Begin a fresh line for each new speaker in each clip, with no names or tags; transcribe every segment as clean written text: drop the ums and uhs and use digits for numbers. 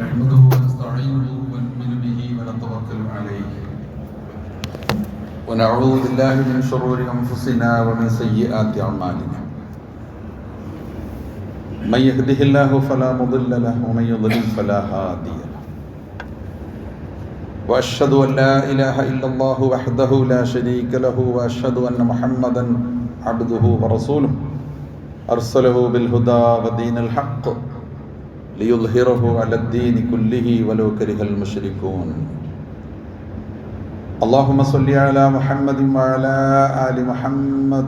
نحمده ونستعينه ونؤمن به ونتوكل عليه ونعوذ بالله من شرور أنفسنا ومن سيئات أعمالنا من يهده الله فلا مضل له ومن يضلل فلا هادي له وأشهد أن لا إله إلا الله وحده لا شريك له وأشهد أن محمدا عبده ورسوله أرسله بالهدى ودين الحق ليظهره على الدين كله ولو كره المشركون اللهم صل على محمد وعلى آل محمد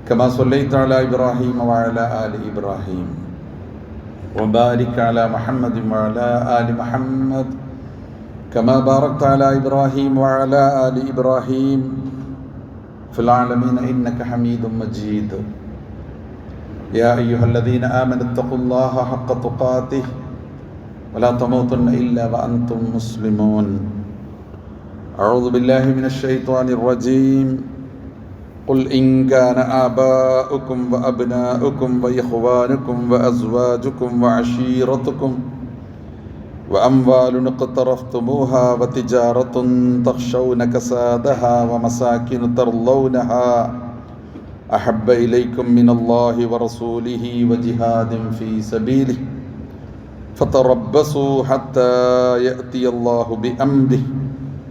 كما صليت على إبراهيم وعلى آل إبراهيم وبارك على محمد وعلى آل محمد كما باركت على إبراهيم وعلى آل إبراهيم في العالمين إنك حميد مجيد يا أيها الذين آمنوا اتقوا الله حق تقاته ولا تموتن إلا وأنتم مسلمون أعوذ بالله من الشيطان الرجيم قل إن كان آباؤكم وأبناؤكم وإخوانكم وأزواجكم وعشيرتكم وأموال اقترفتموها وتجارة تخشون كسادها ومساكن ترضونها أحب إليكم من الله ورسوله وجهاد في سبيله فتربصوا حتى يأتي الله بأمره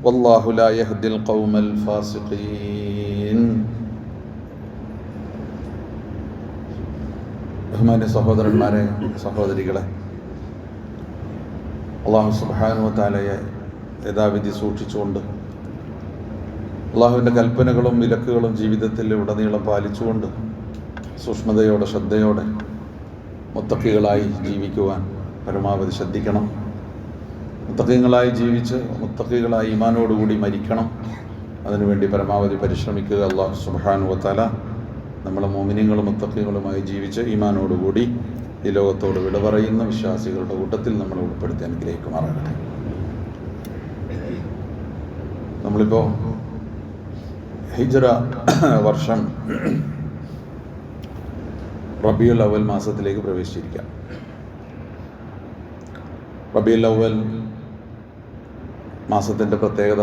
والله لا يهدي القوم الفاسقين. ബഹുമാന്യ സഹോദരന്മാരെ, സഹോദരികളെ, അല്ലാഹു സുബ്ഹാനഹു വ തആലയെ യഥാവിധി സൂക്ഷിച്ചുകൊണ്ട് അള്ളാഹുവിൻ്റെ കൽപ്പനകളും വിലക്കുകളും ജീവിതത്തിൽ ഉടനീളം പാലിച്ചുകൊണ്ട് സൂക്ഷ്മതയോടെ ശ്രദ്ധയോടെ മുത്തഖികളായി ജീവിക്കുവാൻ പരമാവധി ശ്രദ്ധിക്കണം. മുത്തഖികളായി ജീവിച്ച് മുത്തഖികളായി ഈമാനോടുകൂടി മരിക്കണം. അതിനുവേണ്ടി പരമാവധി പരിശ്രമിക്കുക. അല്ലാഹു സുബ്ഹാനഹു വ തആല നമ്മളെ മുഅ്മിനീങ്ങളും മുത്തഖികളുമായി ജീവിച്ച് ഈമാനോടുകൂടി ഈ ലോകത്തോട് വിട പറയുന്ന വിശ്വാസികളുടെ കൂട്ടത്തിൽ നമ്മളെ ഉൾപ്പെടുത്തി അനുഗ്രഹിക്കുമാറാകട്ടെ. നമ്മളിപ്പോൾ ഹിജ്റ വർഷം റബീഉൽ അവൽ മാസത്തിലേക്ക് പ്രവേശിച്ചിരിക്കാം. റബീഉൽ അവൽ മാസത്തിൻ്റെ പ്രത്യേകത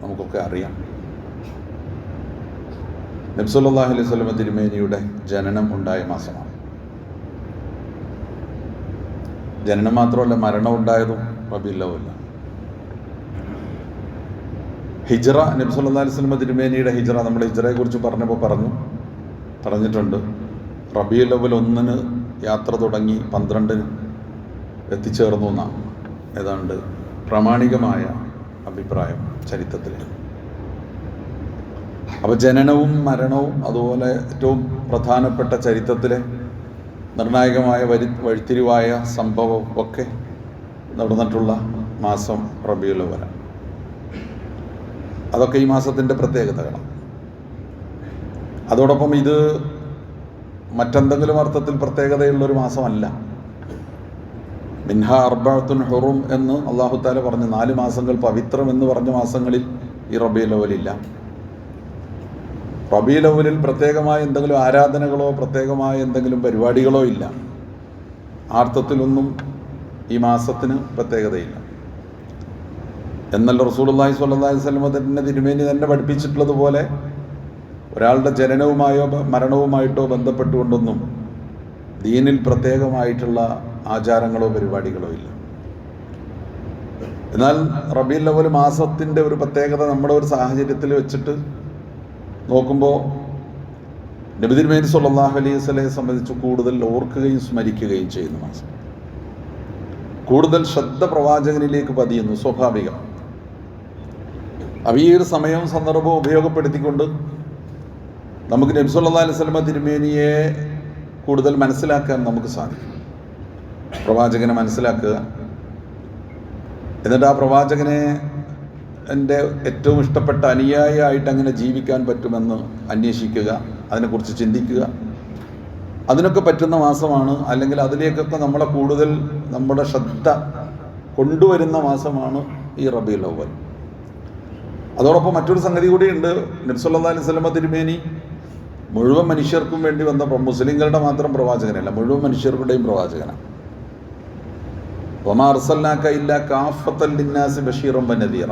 നമുക്കൊക്കെ അറിയാം. നബി സല്ലല്ലാഹു അലൈഹി വസല്ലം തിരുമേനിയുടെ ജനനം ഉണ്ടായ മാസമാണ്. ജനനം മാത്രമല്ല, മരണം ഉണ്ടായതും റബീഉൽ അവൽ. ഹിജ്റ, നബി സല്ലല്ലാഹു അലൈഹി വസല്ലം തിരുമേനിയുടെ ഹിജ്റ, നമ്മൾ ഹിജ്റയെ കുറിച്ച് പറഞ്ഞിട്ടുണ്ട്. റബീഉൽ അവൽ 1 യാത്ര തുടങ്ങി 12 എത്തിച്ചേർന്നു എന്നാണ് ഏതാണ്ട് പ്രാമാണികമായ അഭിപ്രായം ചരിത്രത്തിൽ. അപ്പോൾ ജനനവും മരണവും അതുപോലെ ഏറ്റവും പ്രധാനപ്പെട്ട ചരിത്രത്തിലെ നിർണായകമായ വഴിത്തിരിവായ സംഭവം ഒക്കെ നടന്നിട്ടുള്ള മാസം റബീഉൽ അവലാണ്. അതൊക്കെ ഈ മാസത്തിൻ്റെ പ്രത്യേകതകളാണ്. അതോടൊപ്പം ഇത് മറ്റെന്തെങ്കിലും അർത്ഥത്തിൽ പ്രത്യേകതയുള്ളൊരു മാസമല്ല. മിൻഹ അർബഅത്തുൻ ഹുറും എന്ന് അല്ലാഹു തആല പറഞ്ഞു. 4 മാസങ്ങൾ പവിത്രം എന്ന് പറഞ്ഞ മാസങ്ങളിൽ ഈ റബീഉൽ അവലില്ല. റബീഉൽ അവലിൽ പ്രത്യേകമായ എന്തെങ്കിലും ആരാധനകളോ പ്രത്യേകമായ എന്തെങ്കിലും പരിപാടികളോ ഇല്ല. അർത്ഥത്തിലൊന്നും ഈ മാസത്തിന് പ്രത്യേകതയില്ല. എന്നാൽ റസൂലുള്ളാഹി സ്വല്ലല്ലാഹു അലൈഹി വസല്ലം തന്നെ തിരുമേനി തന്നെ പഠിപ്പിച്ചിട്ടുള്ളതുപോലെ ഒരാളുടെ ജനനവുമായോ മരണവുമായിട്ടോ ബന്ധപ്പെട്ടുകൊണ്ടൊന്നും ദീനിൽ പ്രത്യേകമായിട്ടുള്ള ആചാരങ്ങളോ പരിപാടികളോ ഇല്ല. എന്നാൽ റബീഉൽ അവൽ മാസത്തിൻ്റെ ഒരു പ്രത്യേകത നമ്മുടെ ഒരു സാഹചര്യത്തിൽ വെച്ചിട്ട് നോക്കുമ്പോൾ നബി തിരുമേനി സ്വല്ലല്ലാഹു അലൈഹി വസല്ലമയെ സംബന്ധിച്ച് കൂടുതൽ ഓർക്കുകയും സ്മരിക്കുകയും ചെയ്യുന്ന മാസം. കൂടുതൽ ശ്രദ്ധ പ്രവാചകനിലേക്ക് പതിയുന്നു, സ്വാഭാവികം. ഈ ഒരു സമയവും സന്ദർഭവും ഉപയോഗപ്പെടുത്തിക്കൊണ്ട് നമുക്ക് നബി സല്ലല്ലാഹു അലൈഹി വസല്ലം തിരുമേനിയെ കൂടുതൽ മനസ്സിലാക്കാൻ നമുക്ക് സാധിക്കും. പ്രവാചകനെ മനസ്സിലാക്കുക, എന്നിട്ട് ആ പ്രവാചകനെ എൻ്റെ ഏറ്റവും ഇഷ്ടപ്പെട്ട അനുയായിയായിട്ട് അങ്ങനെ ജീവിക്കാൻ പറ്റുമെന്ന് അന്വേഷിക്കുക, അതിനെക്കുറിച്ച് ചിന്തിക്കുക. അതിനൊക്കെ പറ്റുന്ന മാസമാണ്, അല്ലെങ്കിൽ അതിലേക്കൊക്കെ നമ്മളെ കൂടുതൽ നമ്മുടെ ശ്രദ്ധ കൊണ്ടുവരുന്ന മാസമാണ് ഈ റബീഉൽ അവൽ. അതോടൊപ്പം മറ്റൊരു സംഗതി കൂടിയുണ്ട്. നബി സല്ലല്ലാഹു അലൈഹി വസല്ലം തിരുമേനി മുഴുവൻ മനുഷ്യർക്കും വേണ്ടി വന്ന മുസ്ലിങ്ങളുടെ മാത്രം പ്രവാചകനല്ല, മുഴുവൻ മനുഷ്യർക്കുടെയും പ്രവാചകനാണ്. വമാ അർസൽനാക ഇല്ലാ കാഫത്തൻ ലിന്നാസി ബശീറൻ വനദീറ.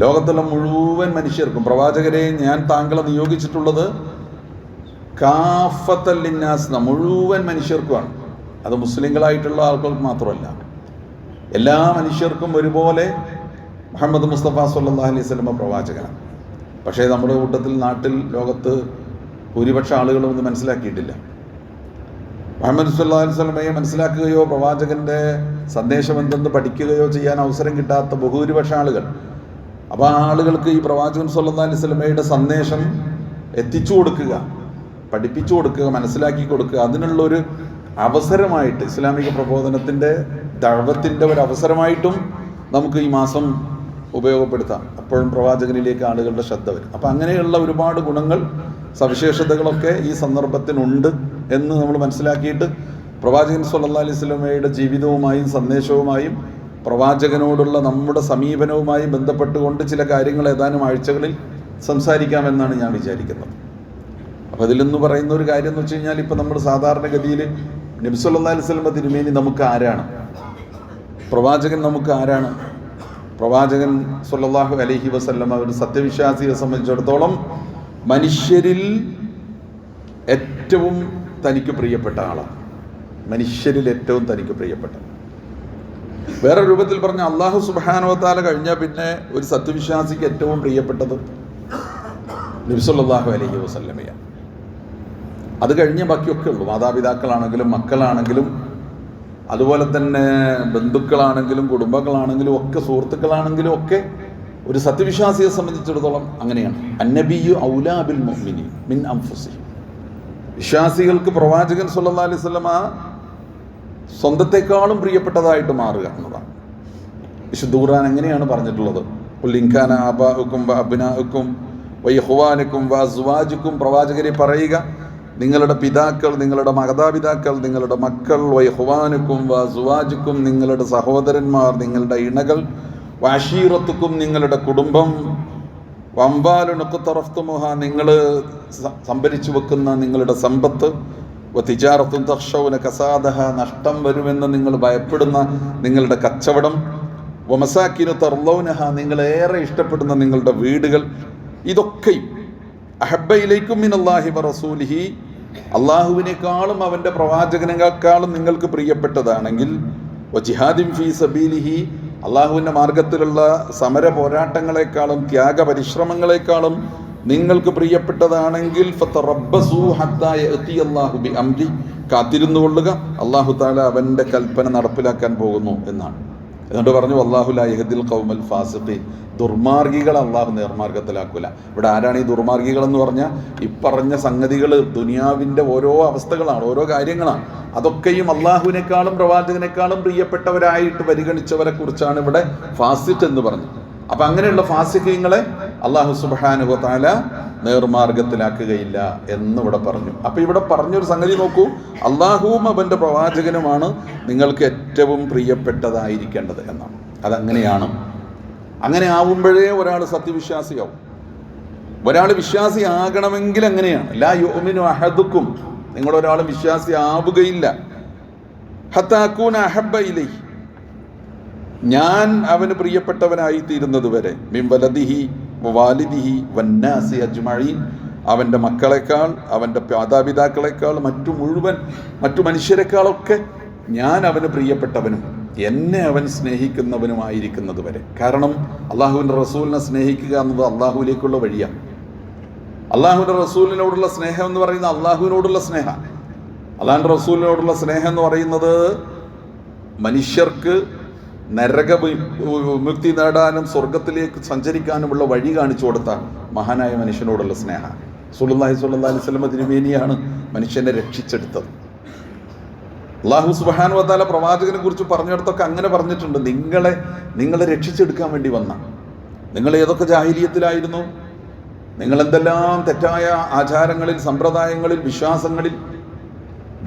ലോകത്തുള്ള മുഴുവൻ മനുഷ്യർക്കും പ്രവാചകരെ ഞാൻ താങ്കളെ നിയോഗിച്ചിട്ടുള്ളത് കാഫത്തൻ ലിന്നാസ്, മുഴുവൻ മനുഷ്യർക്കുമാണ്. അത് മുസ്ലിങ്ങളായിട്ടുള്ള ആൾക്കാർക്ക് മാത്രമല്ല, എല്ലാ മനുഷ്യർക്കും ഒരുപോലെ മുഹമ്മദ് മുസ്തഫ സല്ലല്ലാഹു അലൈഹി വസല്ലം പ്രവാചകനാണ്. പക്ഷേ നമ്മുടെ കൂട്ടത്തിൽ, നാട്ടിൽ, ലോകത്ത് ഭൂരിപക്ഷ ആളുകളും ഇത് മനസ്സിലാക്കിയിട്ടില്ല. മുഹമ്മദ് സല്ലല്ലാഹു അലൈഹി വസല്ലമയെ മനസ്സിലാക്കുകയോ പ്രവാചകൻ്റെ സന്ദേശം എന്തെന്ന് പഠിക്കുകയോ ചെയ്യാൻ അവസരം കിട്ടാത്ത ബഹുഭൂരിപക്ഷ ആളുകൾ. അപ്പോൾ ആ ആളുകൾക്ക് ഈ പ്രവാചകൻ സല്ലല്ലാഹു അലൈഹി വസല്ലമയുടെ സന്ദേശം എത്തിച്ചു കൊടുക്കുക, പഠിപ്പിച്ചു കൊടുക്കുക, മനസ്സിലാക്കി കൊടുക്കുക, അതിനുള്ളൊരു അവസരമായിട്ട്, ഇസ്ലാമിക പ്രബോധനത്തിൻ്റെ ദഅവത്തിൻ്റെ ഒരു അവസരമായിട്ടും നമുക്ക് ഈ മാസം ഉപയോഗപ്പെടുത്താം. അപ്പോഴും പ്രവാചകനിലേക്ക് ആളുകളുടെ ശ്രദ്ധ വരും. അപ്പം അങ്ങനെയുള്ള ഒരുപാട് ഗുണങ്ങൾ, സവിശേഷതകളൊക്കെ ഈ സന്ദർഭത്തിനുണ്ട് എന്ന് നമ്മൾ മനസ്സിലാക്കിയിട്ട് പ്രവാചകൻ സല്ലല്ലാഹു അലൈഹി വസല്ലമയുടെ ജീവിതവുമായും സന്ദേശവുമായും പ്രവാചകനോടുള്ള നമ്മുടെ സമീപനവുമായും ബന്ധപ്പെട്ടുകൊണ്ട് ചില കാര്യങ്ങൾ ഏതാനും ആഴ്ചകളിൽ സംസാരിക്കാമെന്നാണ് ഞാൻ വിചാരിക്കുന്നത്. അപ്പോൾ അതിലെന്ന് പറയുന്ന ഒരു കാര്യം എന്ന് വെച്ച് കഴിഞ്ഞാൽ, ഇപ്പം നമ്മൾ സാധാരണഗതിയിൽ നബി സല്ലല്ലാഹു അലൈഹി വസല്ലം തിരുമേനി നമുക്ക് ആരാണ്, പ്രവാചകൻ നമുക്ക് ആരാണ്? പ്രവാചകൻ സല്ലല്ലാഹു അലൈഹി വസല്ലം ഒരു സത്യവിശ്വാസിയെ സംബന്ധിച്ചിടത്തോളം മനുഷ്യരിൽ ഏറ്റവും തനിക്ക് പ്രിയപ്പെട്ട ആളാണ്. മനുഷ്യരിൽ ഏറ്റവും തനിക്ക് പ്രിയപ്പെട്ട, വേറെ രൂപത്തിൽ പറഞ്ഞ അല്ലാഹു സുബ്ഹാനഹു വ തആല കഴിഞ്ഞാൽ പിന്നെ ഒരു സത്യവിശ്വാസിക്ക് ഏറ്റവും പ്രിയപ്പെട്ടത് നബി സല്ലല്ലാഹു അലൈഹി വസല്ലമയാണ്. അത് കഴിഞ്ഞേ ബാക്കിയൊക്കെ ഉള്ളൂ. മാതാപിതാക്കളാണെങ്കിലും മക്കളാണെങ്കിലും അതുപോലെ തന്നെ ബന്ധുക്കളാണെങ്കിലും കുടുംബങ്ങളാണെങ്കിലും ഒക്കെ സുഹൃത്തുക്കളാണെങ്കിലും ഒക്കെ ഒരു സത്യവിശ്വാസിയെ സംബന്ധിച്ചിടത്തോളം അങ്ങനെയാണ്. അന്നബിയു ഔലാ ബിൽ മുഅ്മിനീൻ മിൻ അൻഫുസിഹിം. വിശ്വാസികൾക്ക് പ്രവാചകൻ സല്ലല്ലാഹു അലൈഹി വസല്ലമ സ്വന്തത്തെക്കാളും പ്രിയപ്പെട്ടതായിട്ട് മാറുക എന്നതാണ്. വിശുദ്ധ ഖുർആൻ എങ്ങനെയാണ് പറഞ്ഞിട്ടുള്ളത്? ഖുൽ ഇൻ കാന ആബാഉക്കും വഅബ്നാഉക്കും വഇഖ്വാനുക്കും വഅസ്വാജുക്കും, പ്രവാചകരെ പറയുക, നിങ്ങളുടെ പിതാക്കൾ, നിങ്ങളുടെ മാതാപിതാക്കൾ, നിങ്ങളുടെ മക്കൾ, വഇഖ്വാനുക്കും വഅസ്വാജുക്കും, നിങ്ങളുടെ സഹോദരന്മാർ, നിങ്ങളുടെ ഇണകൾ, വഅശീറത്തുക്കും, നിങ്ങളുടെ കുടുംബം, വഅംവാലുൻ ഖതറഫ്തുമുഹാ, നിങ്ങൾ സംഭരിച്ചു വെക്കുന്ന നിങ്ങളുടെ സമ്പത്ത്, വതിജാറത്തുൻ തഖ്ശൗന കസാദഹ, നഷ്ടം വരുമെന്ന് നിങ്ങൾ ഭയപ്പെടുന്ന നിങ്ങളുടെ കച്ചവടം, വമസാകിനു തർലൗനഹ, നിങ്ങളേറെ ഇഷ്ടപ്പെടുന്ന നിങ്ങളുടെ വീടുകൾ, ഇതൊക്കെയും അഹബ്ബ ഇലൈക്കും മിനല്ലാഹി വറസൂലിഹി, അള്ളാഹുവിനേക്കാളും അവൻ്റെ പ്രവാചകനേക്കാളും നിങ്ങൾക്ക് പ്രിയപ്പെട്ടതാണെങ്കിൽ, വജിഹാദിൻ ഫീ സബീലിഹി, അള്ളാഹുവിൻ്റെ മാർഗത്തിലുള്ള സമര പോരാട്ടങ്ങളെക്കാളും ത്യാഗ പരിശ്രമങ്ങളെക്കാളും നിങ്ങൾക്ക് പ്രിയപ്പെട്ടതാണെങ്കിൽ, ഫതറബ്ബസൂ ഹത്താ യഅതിയല്ലാഹു ബിഅംരി, കാത്തിരുന്നു കൊള്ളുക, അള്ളാഹു തആല അവൻ്റെ കൽപ്പന നടപ്പിലാക്കാൻ പോകുന്നു എന്നാണ്. എന്നിട്ട് പറഞ്ഞു, വല്ലാഹു ലാ യഹ്ദിൽ ഖൗമൽ ഫാസിഖീൻ, ദുർമാർഗികൾ അള്ളാഹു നേർമാർഗത്തിലാക്കൂല. ഇവിടെ ആരാണ് ഈ ദുർമാർഗികൾ എന്ന് പറഞ്ഞാൽ, ഈ പറഞ്ഞ സംഗതികൾ ദുനിയാവിൻ്റെ ഓരോ അവസ്ഥകളാണ്, ഓരോ കാര്യങ്ങളാണ്. അതൊക്കെയും അള്ളാഹുവിനേക്കാളും പ്രവാചകനേക്കാളും പ്രിയപ്പെട്ടവരായിട്ട് പരിഗണിച്ചവരെ കുറിച്ചാണ് ഇവിടെ ഫാസിഖ് എന്ന് പറഞ്ഞത്. അപ്പം അങ്ങനെയുള്ള ഫാസിഖീങ്ങളെ അള്ളാഹു സുബ്ഹാനഹു വ തആല നേർമാർഗത്തിലാക്കുകയില്ല എന്നിവിടെ പറഞ്ഞു. അപ്പം ഇവിടെ പറഞ്ഞൊരു സംഗതി നോക്കൂ, അള്ളാഹുവും അവൻ്റെ പ്രവാചകനുമാണ് നിങ്ങൾക്ക് ഏറ്റവും പ്രിയപ്പെട്ടതായിരിക്കേണ്ടത് എന്നാണ്. അതങ്ങനെയാണ്. അങ്ങനെ ആവുമ്പോഴേ ഒരാൾ സത്യവിശ്വാസിയാവും. ഒരാൾ വിശ്വാസിയാകണമെങ്കിൽ അങ്ങനെയാണ്. ലാ യുഅ്മിനു അഹദുക്കും, നിങ്ങളൊരാൾ വിശ്വാസി ആവുകയില്ല, ഹത്താ അകൂന അഹബ്ബ ഇലൈഹി, ഞാൻ അവന് പ്രിയപ്പെട്ടവനായി തീരുന്നത് വരെ, മിൻ വലദിഹി വവാലിദിഹി വന്നാസി അജ്മഈൻ, അവൻ്റെ മക്കളെക്കാൾ, അവൻ്റെ മാതാപിതാക്കളെക്കാൾ, മറ്റു മനുഷ്യരെക്കാളൊക്കെ ഞാൻ അവന് പ്രിയപ്പെട്ടവനും എന്നെ അവൻ സ്നേഹിക്കുന്നവനുമായിരിക്കുന്നത് വരെ. കാരണം അള്ളാഹുവിൻ്റെ റസൂലിനെ സ്നേഹിക്കുക എന്നത് അള്ളാഹുവിലേക്കുള്ള വഴിയാണ്. അള്ളാഹുവിൻ്റെ റസൂലിനോടുള്ള സ്നേഹം എന്ന് പറയുന്നത് അള്ളാഹുവിനോടുള്ള സ്നേഹം. അള്ളാഹുവിൻ്റെ റസൂലിനോടുള്ള സ്നേഹം എന്ന് പറയുന്നത് മനുഷ്യർക്ക് നരക വിമുക്തി നേടാനും സ്വർഗത്തിലേക്ക് സഞ്ചരിക്കാനുമുള്ള വഴി കാണിച്ചു കൊടുത്ത മഹാനായ മനുഷ്യനോടുള്ള സ്നേഹം. റസൂലുള്ളാഹി സ്വല്ലല്ലാഹു അലൈഹി വസല്ലം തിരുമേനിയാണ് മനുഷ്യനെ രക്ഷിച്ചെടുത്തത്. അല്ലാഹു സുബ്ഹാനഹു വ തആല പ്രവാചകനെ കുറിച്ച് പറഞ്ഞിടത്തൊക്കെ അങ്ങനെ പറഞ്ഞിട്ടുണ്ട്, നിങ്ങളെ രക്ഷിച്ചെടുക്കാൻ വേണ്ടി വന്ന, നിങ്ങൾ ഏതൊക്കെ ജാഹിലിയത്തിലായിരുന്നു, നിങ്ങൾ എന്തെല്ലാം തെറ്റായ ആചാരങ്ങളിൽ, സമ്പ്രദായങ്ങളിൽ, വിശ്വാസങ്ങളിൽ,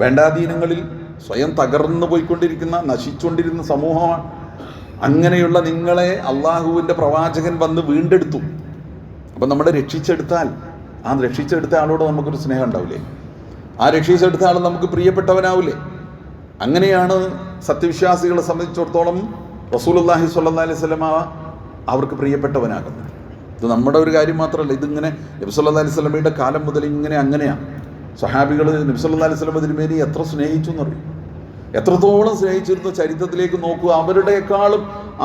വേണ്ടാധീനങ്ങളിൽ സ്വയം തകർന്നു പോയിക്കൊണ്ടിരിക്കുന്ന, നശിച്ചുകൊണ്ടിരുന്ന സമൂഹമാണ്. അങ്ങനെയുള്ള നിങ്ങളെ അള്ളാഹുവിൻ്റെ പ്രവാചകൻ വന്ന് വീണ്ടെടുത്തു. അപ്പം നമ്മളെ രക്ഷിച്ചെടുത്താൽ ആ രക്ഷിച്ചെടുത്ത ആളോട് നമുക്കൊരു സ്നേഹം ഉണ്ടാവില്ലേ? ആ രക്ഷിച്ചെടുത്ത ആൾ നമുക്ക് പ്രിയപ്പെട്ടവനാവില്ലേ? അങ്ങനെയാണ് സത്യവിശ്വാസികളെ സംബന്ധിച്ചിടത്തോളം റസൂലുള്ളാഹി സ്വല്ലല്ലാഹി അലൈഹി വസല്ലമ അവർക്ക് പ്രിയപ്പെട്ടവനാകുന്നത്. ഇത് നമ്മുടെ ഒരു കാര്യം മാത്രമല്ല, ഇതിങ്ങനെ നബി സല്ലല്ലാഹു അലൈഹി വസല്ലമയുടെ കാലം മുതൽ ഇങ്ങനെ അങ്ങനെയാണ്. സ്വഹാബികൾ നബി സല്ലല്ലാഹു അലൈഹി വസല്ലമ തിരുമേനി എത്ര സ്നേഹിച്ചു എന്നറിയും, എത്രത്തോളം സ്നേഹിച്ചിരുന്നു ചരിത്രത്തിലേക്ക് നോക്കുക.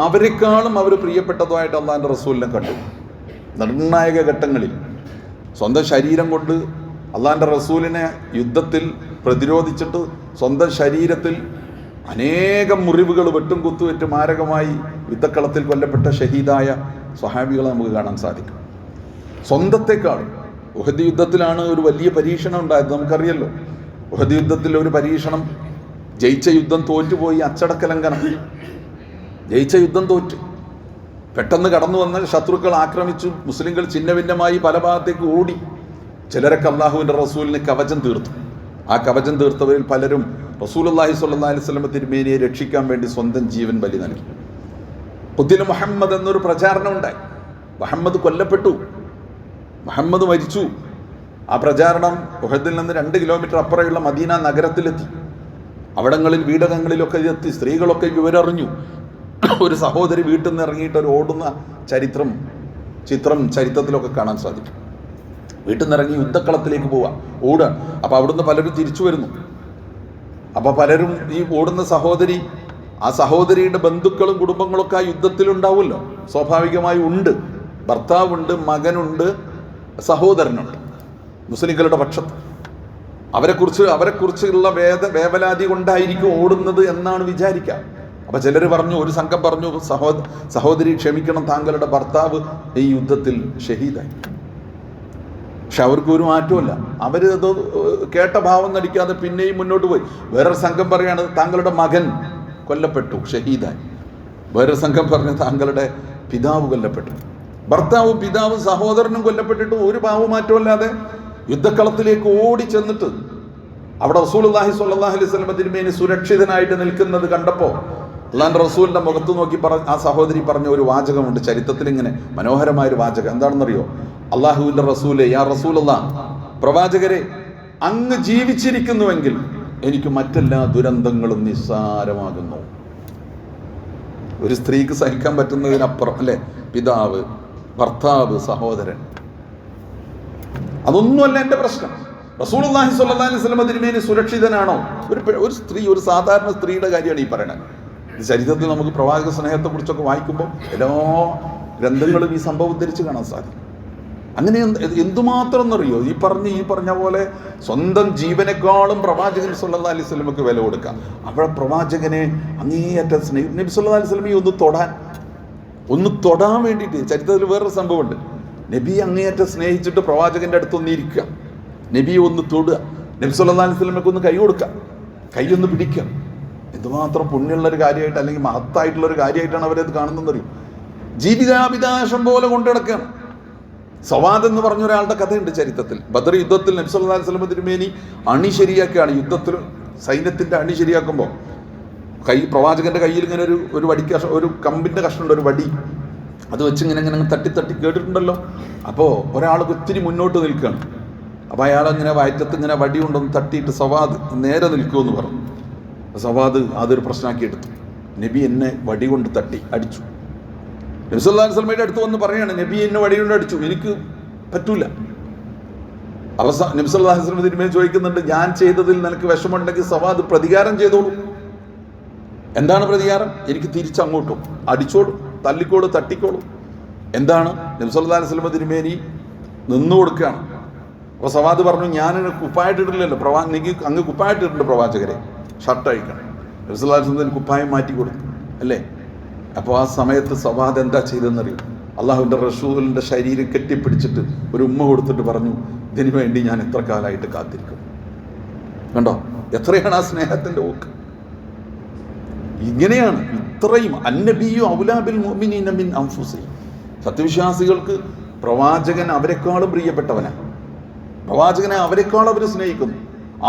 അവരെക്കാളും അവർ പ്രിയപ്പെട്ടതുമായിട്ട് അള്ളാഹിൻ്റെ റസൂലിനെ കണ്ടു. നിർണായക ഘട്ടങ്ങളിൽ സ്വന്തം ശരീരം കൊണ്ട് അള്ളാഹിൻ്റെ റസൂലിനെ യുദ്ധത്തിൽ പ്രതിരോധിച്ചിട്ട് സ്വന്തം ശരീരത്തിൽ അനേകം മുറിവുകൾ വെട്ടും കുത്തുവെറ്റ് മാരകമായി യുദ്ധക്കളത്തിൽ കൊല്ലപ്പെട്ട ഷഹീദായ സ്വഹാബികളെ നമുക്ക് കാണാൻ സാധിക്കും. സ്വന്തത്തെക്കാൾ ഉഹദ് യുദ്ധത്തിലാണ് ഒരു വലിയ പരീക്ഷണം ഉണ്ടായത്, നമുക്കറിയല്ലോ. ഉഹദ് യുദ്ധത്തിൽ ഒരു പരീക്ഷണം, ജയിച്ച യുദ്ധം തോറ്റുപോയി, അച്ചടക്കലംഘനം. ജയിച്ച യുദ്ധം തോറ്റു, പെട്ടെന്ന് കടന്നു വന്ന ശത്രുക്കൾ ആക്രമിച്ചു, മുസ്ലിങ്ങൾ ഛിന്നഭിന്നമായി പല ഭാഗത്തേക്ക് ഓടി. ചിലരൊക്കെ അള്ളാഹുവിൻ്റെ റസൂലിന് കവചം തീർത്തു. ആ കവചം തീർത്തവരിൽ പലരും റസൂലുള്ളാഹി സ്വല്ലല്ലാഹി അലൈഹി വസല്ലം തിരുമേനിയെ രക്ഷിക്കാൻ വേണ്ടി സ്വന്തം ജീവൻ ബലി നൽകി. ഖുതില മുഹമ്മദ് എന്നൊരു പ്രചാരണം ഉണ്ടായി. മുഹമ്മദ് കൊല്ലപ്പെട്ടു, മുഹമ്മദ് മരിച്ചു. ആ പ്രചാരണം ഉഹദിൽ നിന്ന് 2 കിലോമീറ്റർ അപ്പുറമുള്ള മദീന നഗരത്തിലെത്തി. അവിടങ്ങളിൽ വീടകങ്ങളിലൊക്കെ എത്തി. സ്ത്രീകളൊക്കെ വിവരറിഞ്ഞു. ഒരു സഹോദരി വീട്ടിൽ നിന്ന് ഇറങ്ങിയിട്ട് ഒരു ഓടുന്ന ചരിത്രത്തിലൊക്കെ കാണാൻ സാധിക്കും. വീട്ടിൽ നിന്ന് ഇറങ്ങി യുദ്ധക്കളത്തിലേക്ക് പോവുക, ഓടുക. അപ്പോൾ അവിടുന്ന് പലരും തിരിച്ചു വരുന്നു. അപ്പോൾ പലരും ഈ ഓടുന്ന ആ സഹോദരിയുടെ ബന്ധുക്കളും കുടുംബങ്ങളൊക്കെ ആ യുദ്ധത്തിലുണ്ടാവുമല്ലോ, സ്വാഭാവികമായി ഉണ്ട്. ഭർത്താവുണ്ട്, മകനുണ്ട്, സഹോദരനുണ്ട് മുസ്ലിങ്ങളുടെ പക്ഷത്ത്. അവരെക്കുറിച്ചുള്ള വേവലാതി കൊണ്ടായിരിക്കും ഓടുന്നത് എന്നാണ് വിചാരിക്കുക. അപ്പം ചിലർ പറഞ്ഞു, ഒരു സംഘം പറഞ്ഞു, സഹോദരി ക്ഷമിക്കണം, താങ്കളുടെ ഭർത്താവ് ഈ യുദ്ധത്തിൽ ഷഹീദായി. പക്ഷെ അവർക്ക് ഒരു മാറ്റമല്ല. അവരത് കേട്ട ഭാവം നടിക്കാതെ പിന്നെയും മുന്നോട്ട് പോയി. വേറൊരു സംഘം പറയാണ്, താങ്കളുടെ മകൻ കൊല്ലപ്പെട്ടു, ഷഹീദായി. വേറൊരു സംഘം പറഞ്ഞു, താങ്കളുടെ പിതാവ് കൊല്ലപ്പെട്ടു. ഭർത്താവും പിതാവും സഹോദരനും കൊല്ലപ്പെട്ടിട്ട് ഒരു ഭാവമാറ്റമല്ലാതെ യുദ്ധക്കളത്തിലേക്ക് ഓടി ചെന്നിട്ട് അവിടെ റസൂലുള്ളാഹി സ്വല്ലല്ലാഹി അലൈഹി വസല്ലം തിരുമേനി സുരക്ഷിതനായിട്ട് നിൽക്കുന്നത് കണ്ടപ്പോൾ അള്ളാഹിൻ്റെ റസൂലിൻ്റെ മുഖത്ത് നോക്കി ആ സഹോദരി പറഞ്ഞ ഒരു വാചകമുണ്ട് ചരിത്രത്തിൽ, ഇങ്ങനെ മനോഹരമായൊരു വാചകം. എന്താണെന്നറിയോ? അള്ളാഹുവിൻ്റെ റസൂലെ, യാ റസൂലല്ലാഹ്, പ്രവാചകരെ, അങ്ങ് ജീവിച്ചിരിക്കുന്നുവെങ്കിൽ എനിക്ക് മറ്റെല്ലാ ദുരന്തങ്ങളും നിസ്സാരമാകുന്നു. ഒരു സ്ത്രീക്ക് സഹിക്കാൻ പറ്റുന്നതിനപ്പുറം അല്ലേ? പിതാവ്, ഭർത്താവ്, സഹോദരൻ, അതൊന്നുമല്ല എൻ്റെ പ്രശ്നം. റസൂലുള്ളാഹി സ്വല്ലല്ലാഹി അലൈഹി വസല്ലം തിരുമേനി സുരക്ഷിതനാണോ? ഒരു സ്ത്രീ, ഒരു സാധാരണ സ്ത്രീയുടെ കാര്യമാണ് ഈ പറയുന്നത്. ഇത് ചരിത്രത്തിൽ നമുക്ക് പ്രവാചക സ്നേഹത്തെക്കുറിച്ചൊക്കെ വായിക്കുമ്പോൾ എല്ലാ ഗ്രന്ഥങ്ങളും ഈ സംഭവം ഉദ്ധരിച്ച് കാണാൻ സാധിക്കും. അങ്ങനെ എന്തുമാത്രം എന്നറിയോ? ഈ പറഞ്ഞ പോലെ സ്വന്തം ജീവനേക്കാളും പ്രവാചകൻ സ്വല്ലല്ലാഹി അലൈഹി വസല്ലമക്ക് വില കൊടുക്കാം. അവിടെ പ്രവാചകനെ അങ്ങേയറ്റം സ്നേഹിക്കും. നബി സ്വല്ലല്ലാഹി അലൈഹി വസല്ലമയെ ഒന്ന് തൊടാൻ വേണ്ടിയിട്ട് ചരിത്രത്തിൽ വേറൊരു സംഭവമുണ്ട്. നബി അങ്ങേയറ്റം സ്നേഹിച്ചിട്ട് പ്രവാചകൻ്റെ അടുത്തൊന്നിരിക്കുക, നബിയെ ഒന്ന് തൊടുക, നബി സ്വല്ലല്ലാഹി അലൈഹി വസല്ലമക്ക് ഒന്ന് കൈ കൊടുക്കുക, കൈയൊന്ന് പിടിക്കുക. എന്തുമാത്രം പുണ്യമുള്ളൊരു കാര്യമായിട്ട് അല്ലെങ്കിൽ മഹത്തായിട്ടുള്ളൊരു കാര്യമായിട്ടാണ് അവരത് കാണുന്നതെന്നറിയും. ജീവിതാഭിലാഷം പോലെ കൊണ്ടു നടക്കുകയാണ്. സവാദ് എന്ന് പറഞ്ഞ ഒരാളുടെ കഥയുണ്ട് ചരിത്രത്തിൽ. ബദർ യുദ്ധത്തിൽ നബി സല്ലല്ലാഹു അലൈഹി വസല്ലം തിരുമേനി അണി ശരിയാക്കുകയാണ്. യുദ്ധത്തിൽ സൈന്യത്തിൻ്റെ അണി ശരിയാക്കുമ്പോൾ പ്രവാചകൻ്റെ കയ്യിൽ ഇങ്ങനെ ഒരു കമ്പിൻ്റെ കഷ്ണമുണ്ട്, ഒരു വടി. അത് വെച്ച് ഇങ്ങനെ തട്ടി കേട്ടിട്ടുണ്ടല്ലോ. അപ്പോൾ ഒരാൾ ഒത്തിരി മുന്നോട്ട് നിൽക്കുകയാണ്. അപ്പോൾ അയാളങ്ങനെ വയറ്റത്ത് ഇങ്ങനെ വടി കൊണ്ടൊന്ന് തട്ടിയിട്ട് സവാദ് നേരെ നിൽക്കുമെന്ന് പറഞ്ഞു. സവാദ് അതൊരു പ്രശ്നമാക്കി എടുത്തു. നബി എന്നെ വടി കൊണ്ട് അടിച്ചു. നബി സല്ലല്ലാഹു അലൈഹി വസല്ലമയുടെ അടുത്ത് വന്ന് പറയുകയാണ്, നബി എന്നെ വടി കൊണ്ട് അടിച്ചു, എനിക്ക് പറ്റൂല. നബി സല്ലല്ലാഹു അലൈഹി വസല്ലം തിരുമേനി ചോദിക്കുന്നുണ്ട്, ഞാൻ ചെയ്തതിൽ നിനക്ക് വിഷമമുണ്ടെങ്കിൽ സവാദ് പ്രതികാരം ചെയ്തോളൂ. എന്താണ് പ്രതികാരം? എനിക്ക് തിരിച്ചങ്ങോട്ടും അടിച്ചോളൂ, തല്ലിക്കോളൂ, തട്ടിക്കോളൂ. എന്താണ്? നബി സല്ലല്ലാഹു അലൈഹി വസല്ലം തിരുമേനി നിന്നു കൊടുക്കുകയാണ്. അപ്പോൾ സവാദ് പറഞ്ഞു, ഞാൻ കുപ്പായിട്ടിട്ടില്ലല്ലോ, എനിക്ക് അങ്ങ് കുപ്പായിട്ടിട്ടുണ്ട് പ്രവാചകരെ, ഷർട്ട് അഴിക്കണം. നബി സല്ലല്ലാഹു അലൈഹി വസല്ലം കുപ്പായം മാറ്റി കൊടുത്തു അല്ലേ? അപ്പോൾ ആ സമയത്ത് സവാദ് എന്താ ചെയ്തെന്നറിയും? അള്ളാഹുവിൻ്റെ റസൂലിൻ്റെ ശരീരം കെട്ടിപ്പിടിച്ചിട്ട് ഒരു ഉമ്മ കൊടുത്തിട്ട് പറഞ്ഞു, ഇതിനു വേണ്ടി ഞാൻ എത്ര കാലമായിട്ട് കാത്തിരിക്കും. കണ്ടോ എത്രയാണ് ആ സ്നേഹത്തിൻ്റെ ഓക്ക്? ഇങ്ങനെയാണ്. ഇത്രയും അന്നബിയു ഔലാ ബിൽ മുഅ്മിനീന മിൻ അൻഫുസിഹിം. സത്യവിശ്വാസികൾക്ക് പ്രവാചകൻ അവരെക്കാളും പ്രിയപ്പെട്ടവനാണ്. പ്രവാചകനെ അവരെക്കാളും അവർ സ്നേഹിക്കുന്നു,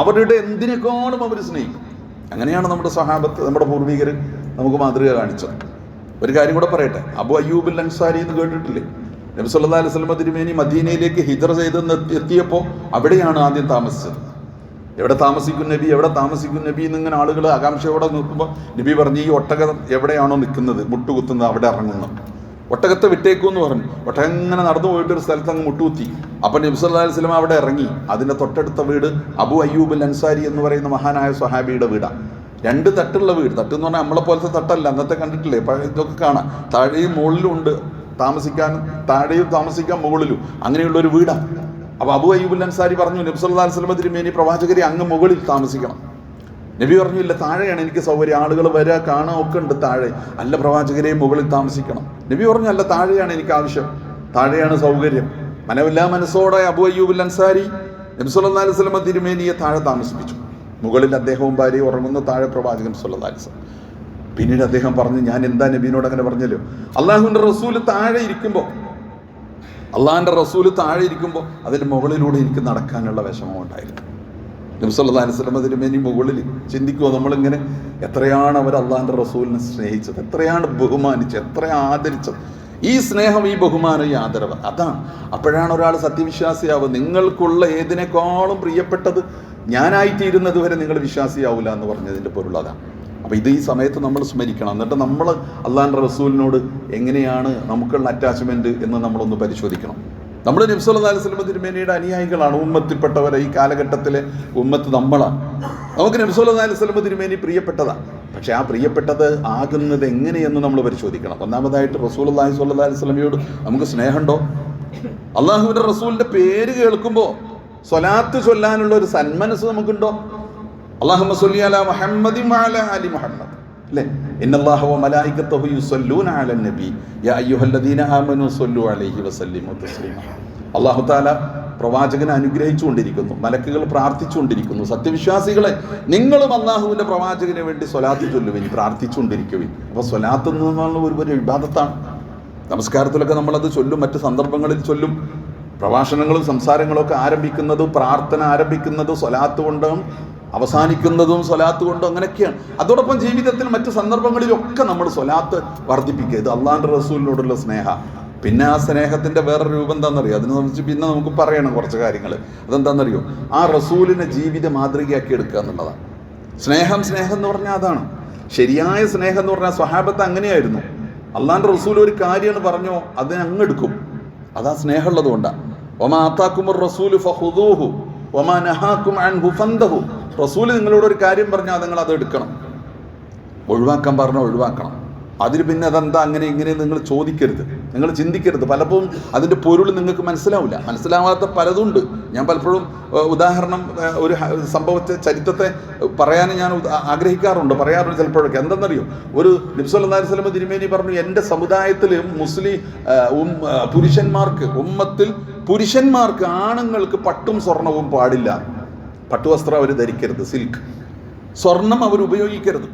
അവരുടെ എന്തിനേക്കാളും അവർ സ്നേഹിക്കും. അങ്ങനെയാണ് നമ്മുടെ സഹാബത്ത്, നമ്മുടെ പൂർവികർ നമുക്ക് മാതൃക കാണിച്ചത്. ഒരു കാര്യം കൂടെ പറയട്ടെ. അബു അയ്യൂബുൽ അൻസാരി എന്ന് കേട്ടിട്ടില്ലേ? നബി സല്ലല്ലാഹു അലൈഹി വസല്ലം തിരുമേനി മദീനയിലേക്ക് ഹിജ്റ ചെയ്തെന്ന് എത്തിയപ്പോൾ അവിടെയാണ് ആദ്യം താമസിച്ചത്. എവിടെ താമസിക്കും നബി, എവിടെ താമസിക്കും നബി എന്നിങ്ങനെ ആളുകൾ ആകാംക്ഷയോടെ നിൽക്കുമ്പോൾ നബി പറഞ്ഞു, ഈ ഒട്ടകം എവിടെയാണോ നിൽക്കുന്നത് മുട്ടുകുത്തുന്നത് അവിടെ ഇറങ്ങുന്നു, ഒട്ടകത്തെ വിട്ടേക്കുമെന്ന് പറഞ്ഞു. ഒട്ടകം ഇങ്ങനെ നടന്നു പോയിട്ട് ഒരു സ്ഥലത്ത് അങ്ങ് മുട്ടുകുത്തി. അപ്പം നബി സല്ലല്ലാഹു അലൈഹി വസല്ലം അവിടെ ഇറങ്ങി. അതിൻ്റെ തൊട്ടടുത്ത വീട് അബു അയ്യൂബ് അൽ അൻസാരി എന്ന് പറയുന്ന മഹാനായ സ്വഹാബിയുടെ വീടാണ്. 2 തട്ടുള്ള വീട്. തട്ട് എന്ന് പറഞ്ഞാൽ നമ്മളെ പോലത്തെ തട്ടല്ല, അന്നത്തെ കണ്ടിട്ടില്ലേ, ഇതൊക്കെ കാണാം. താഴെയും മുകളിലും ഉണ്ട് താമസിക്കാൻ, താഴെയും താമസിക്കാൻ മുകളിലും, അങ്ങനെയുള്ളൊരു വീടാണ്. അപ്പോൾ അബു അയ്യൂബ് അൽ അൻസാരി പറഞ്ഞു, നബി സല്ലല്ലാഹു അലൈഹി വസല്ലം തിരുമേനി പ്രവാചകരെ അങ്ങ് മുകളിൽ താമസിക്കണം. നബി പറഞ്ഞു, ഇല്ല താഴെയാണ് എനിക്ക് സൗകര്യം, ആളുകൾ വരിക കാണാൻ ഒക്കെ ഉണ്ട് താഴെ. അല്ല പ്രവാചകരെ, മുകളിൽ താമസിക്കണം. നബി പറഞ്ഞു, അല്ല താഴെയാണ് എനിക്ക് ആവശ്യം, താഴെയാണ് സൗകര്യം. മനവില്ലാ മനസ്സോടെ അബു അയ്യൂബ് അൽ അൻസാരി നബി സല്ലല്ലാഹു അലൈഹി വസല്ലം തിരുമേനിയെ താഴെ താമസിപ്പിച്ചു. മുകളിൽ അദ്ദേഹവും ഭാര്യയും ഉറങ്ങുന്ന, താഴെ പ്രവാചകൻ സല്ലല്ലാഹു അലൈഹി വസല്ലം. പിന്നീട് അദ്ദേഹം പറഞ്ഞു, ഞാൻ എന്താ നബീനോട് അങ്ങനെ പറഞ്ഞല്ലോ, അള്ളാഹുവിൻ്റെ റസൂല് താഴെ ഇരിക്കുമ്പോൾ, അള്ളാഹിൻ്റെ റസൂല് താഴെ ഇരിക്കുമ്പോൾ അതിൻ്റെ മുകളിലൂടെ എനിക്ക് നടക്കാനുള്ള വിഷമം ഉണ്ടായിരുന്നു. നബി സല്ലല്ലാഹു അലൈഹി വസല്ലം തിരുമേനി മുകളിൽ ചിന്തിക്കുമോ, നമ്മളിങ്ങനെ എത്രയാണ് അവർ അള്ളാഹിൻ്റെ റസൂലിനെ സ്നേഹിച്ചത്, എത്രയാണ് ബഹുമാനിച്ചത്, എത്ര ആദരിച്ചത്. ഈ സ്നേഹം, ഈ ബഹുമാനം, ഈ ആദരവ്, അതാണ്. അപ്പോഴാണ് ഒരാൾ സത്യവിശ്വാസിയാവുക. നിങ്ങൾക്കുള്ള ഏതിനേക്കാളും പ്രിയപ്പെട്ടത് ഞാനായിത്തീരുന്നത് വരെ നിങ്ങൾ വിശ്വാസിയാവില്ല എന്ന് പറഞ്ഞതിൻ്റെ പൊരുൾ അതാണ്. അപ്പോൾ ഇത് ഈ സമയത്ത് നമ്മൾ സ്മരിക്കണം. എന്നിട്ട് നമ്മൾ അള്ളാഹിൻ്റെ റസൂലിനോട് എങ്ങനെയാണ് നമുക്കുള്ള അറ്റാച്ച്മെൻറ്റ് എന്ന് നമ്മളൊന്ന് പരിശോധിക്കണം. നമ്മൾ നബി സല്ലല്ലാഹു അലൈഹി വസല്ലം തിരുമേനിയുടെ അനുയായികളാണ്, ഉമ്മത്തിൽപ്പെട്ടവരെ. ഈ കാലഘട്ടത്തിലെ ഉമ്മത്ത് നമ്മളാണ്. നമുക്ക് നബി സല്ലല്ലാഹു അലൈഹി വസല്ലം തിരുമേനി പ്രിയപ്പെട്ടതാണ്. പക്ഷേ ആ പ്രിയപ്പെട്ടത് ആകുന്നത് എങ്ങനെയെന്ന് നമ്മൾ പരിശോധിക്കണം. ഒന്നാമതായിട്ട് റസൂലുള്ളാഹി സ്വല്ലല്ലാഹു അലൈഹി വസല്ലമയോട് നമുക്ക് സ്നേഹമുണ്ടോ? അള്ളാഹുവിൻ്റെ റസൂലിൻ്റെ പേര് കേൾക്കുമ്പോൾ സ്വലാത്ത് ചൊല്ലാനുള്ള ഒരു സന്മനസ് നമുക്കുണ്ടോ? അല്ലാഹുമ്മ സ്വല്ലി അലാ മുഹമ്മദിൻ വഅലാ ആലി മുഹമ്മദ്, അല്ലേ? ഇന്നല്ലാഹ വ മലായികതഹു യുസല്ലൂന അലൻ നബി യാ അയ്യുഹല്ലദീന ആമനു സ്വല്ലു അലൈഹി വസല്ലിമു തസ്ലീമ. അല്ലാഹു തആല പ്രവാചകനെ അനുഗ്രഹിച്ചുകൊണ്ടിരിക്കുന്നു, മലക്കുകൾ പ്രാർത്ഥിച്ചുകൊണ്ടിരിക്കുന്നു. സത്യവിശ്വാസികളെ, നിങ്ങളും അള്ളാഹുവിൻ്റെ പ്രവാചകന് വേണ്ടി സ്വലാത്ത് ചൊല്ലുവിൻ, പ്രാർത്ഥിച്ചുകൊണ്ടിരിക്കുവിൻ. അപ്പോൾ സ്വലാത്ത് എന്നുള്ള ഒരു ഇബാദത്താണ്. നമസ്കാരത്തിലൊക്കെ നമ്മളത് ചൊല്ലും, മറ്റ് സന്ദർഭങ്ങളിൽ ചൊല്ലും. പ്രഭാഷണങ്ങളും സംസാരങ്ങളൊക്കെ ആരംഭിക്കുന്നത്, പ്രാർത്ഥന ആരംഭിക്കുന്നത് സ്വലാത്ത് കൊണ്ടും അവസാനിക്കുന്നതും സ്വലാത്ത് കൊണ്ടും അങ്ങനെയൊക്കെയാണ്. അതോടൊപ്പം ജീവിതത്തിൽ മറ്റ് സന്ദർഭങ്ങളിലൊക്കെ നമ്മൾ സ്വലാത്ത് വർദ്ധിപ്പിക്കുക. ഇത് അള്ളാഹിൻ്റെ റസൂലിനോടുള്ള സ്നേഹം. പിന്നെ ആ സ്നേഹത്തിൻ്റെ വേറൊരു രൂപം എന്താണെന്നറിയോ? അതിനെ സംബന്ധിച്ച് പിന്നെ നമുക്ക് പറയണം കുറച്ച് കാര്യങ്ങൾ. അതെന്താണെന്നറിയോ? ആ റസൂലിനെ ജീവിത മാതൃകയാക്കി എടുക്കുക എന്നുള്ളതാണ് സ്നേഹം. സ്നേഹം എന്ന് പറഞ്ഞാൽ അതാണ് ശരിയായ സ്നേഹം എന്ന് പറഞ്ഞാൽ. സ്വഹാബത്ത് അങ്ങനെയായിരുന്നു. അള്ളാഹിൻ്റെ റസൂൽ ഒരു കാര്യമാണ് പറഞ്ഞോ, അതിനെ അങ്ങ് എടുക്കും. അതാ സ്നേഹമുള്ളത് കൊണ്ടാണ്. വമാ ആതാകുമുർ റസൂലു ഫഖുദൂഹു വമാ നഹാകും അൻഹു ഫന്തഹു. റസൂൽ നിങ്ങളോട് ഒരു കാര്യം പറഞ്ഞാൽ നിങ്ങൾ അത് എടുക്കണം, ഒഴിവാക്കാൻ പറഞ്ഞാൽ ഒഴിവാക്കണം. അതിന് പിന്നെ അതെന്താ അങ്ങനെ ഇങ്ങനെ നിങ്ങൾ ചോദിക്കരുത്, നിങ്ങൾ ചിന്തിക്കരുത്. പലപ്പോഴും അതിൻ്റെ പൊരുൾ നിങ്ങൾക്ക് മനസ്സിലാവില്ല. മനസ്സിലാവാത്ത പലതുണ്ട്. ഞാൻ പലപ്പോഴും ഉദാഹരണം, ഒരു സംഭവത്തെ, ചരിത്രത്തെ പറയാൻ ഞാൻ പറയാറുണ്ട് ചിലപ്പോഴൊക്കെ. എന്തെന്നറിയോ? ഒരു നബി സല്ലല്ലാഹു അലൈഹി വസല്ലം തിരുമേനി പറഞ്ഞു, എൻ്റെ സമുദായത്തിൽ മുസ്ലിം പുരുഷന്മാർക്ക്, ഉമ്മത്തിൽ പുരുഷന്മാർക്ക്, ആണുങ്ങൾക്ക് പട്ടും സ്വർണവും പാടില്ല. പട്ടുവസ്ത്രം അവർ ധരിക്കരുത്, സിൽക്ക്. സ്വർണം അവർ ഉപയോഗിക്കരുത്.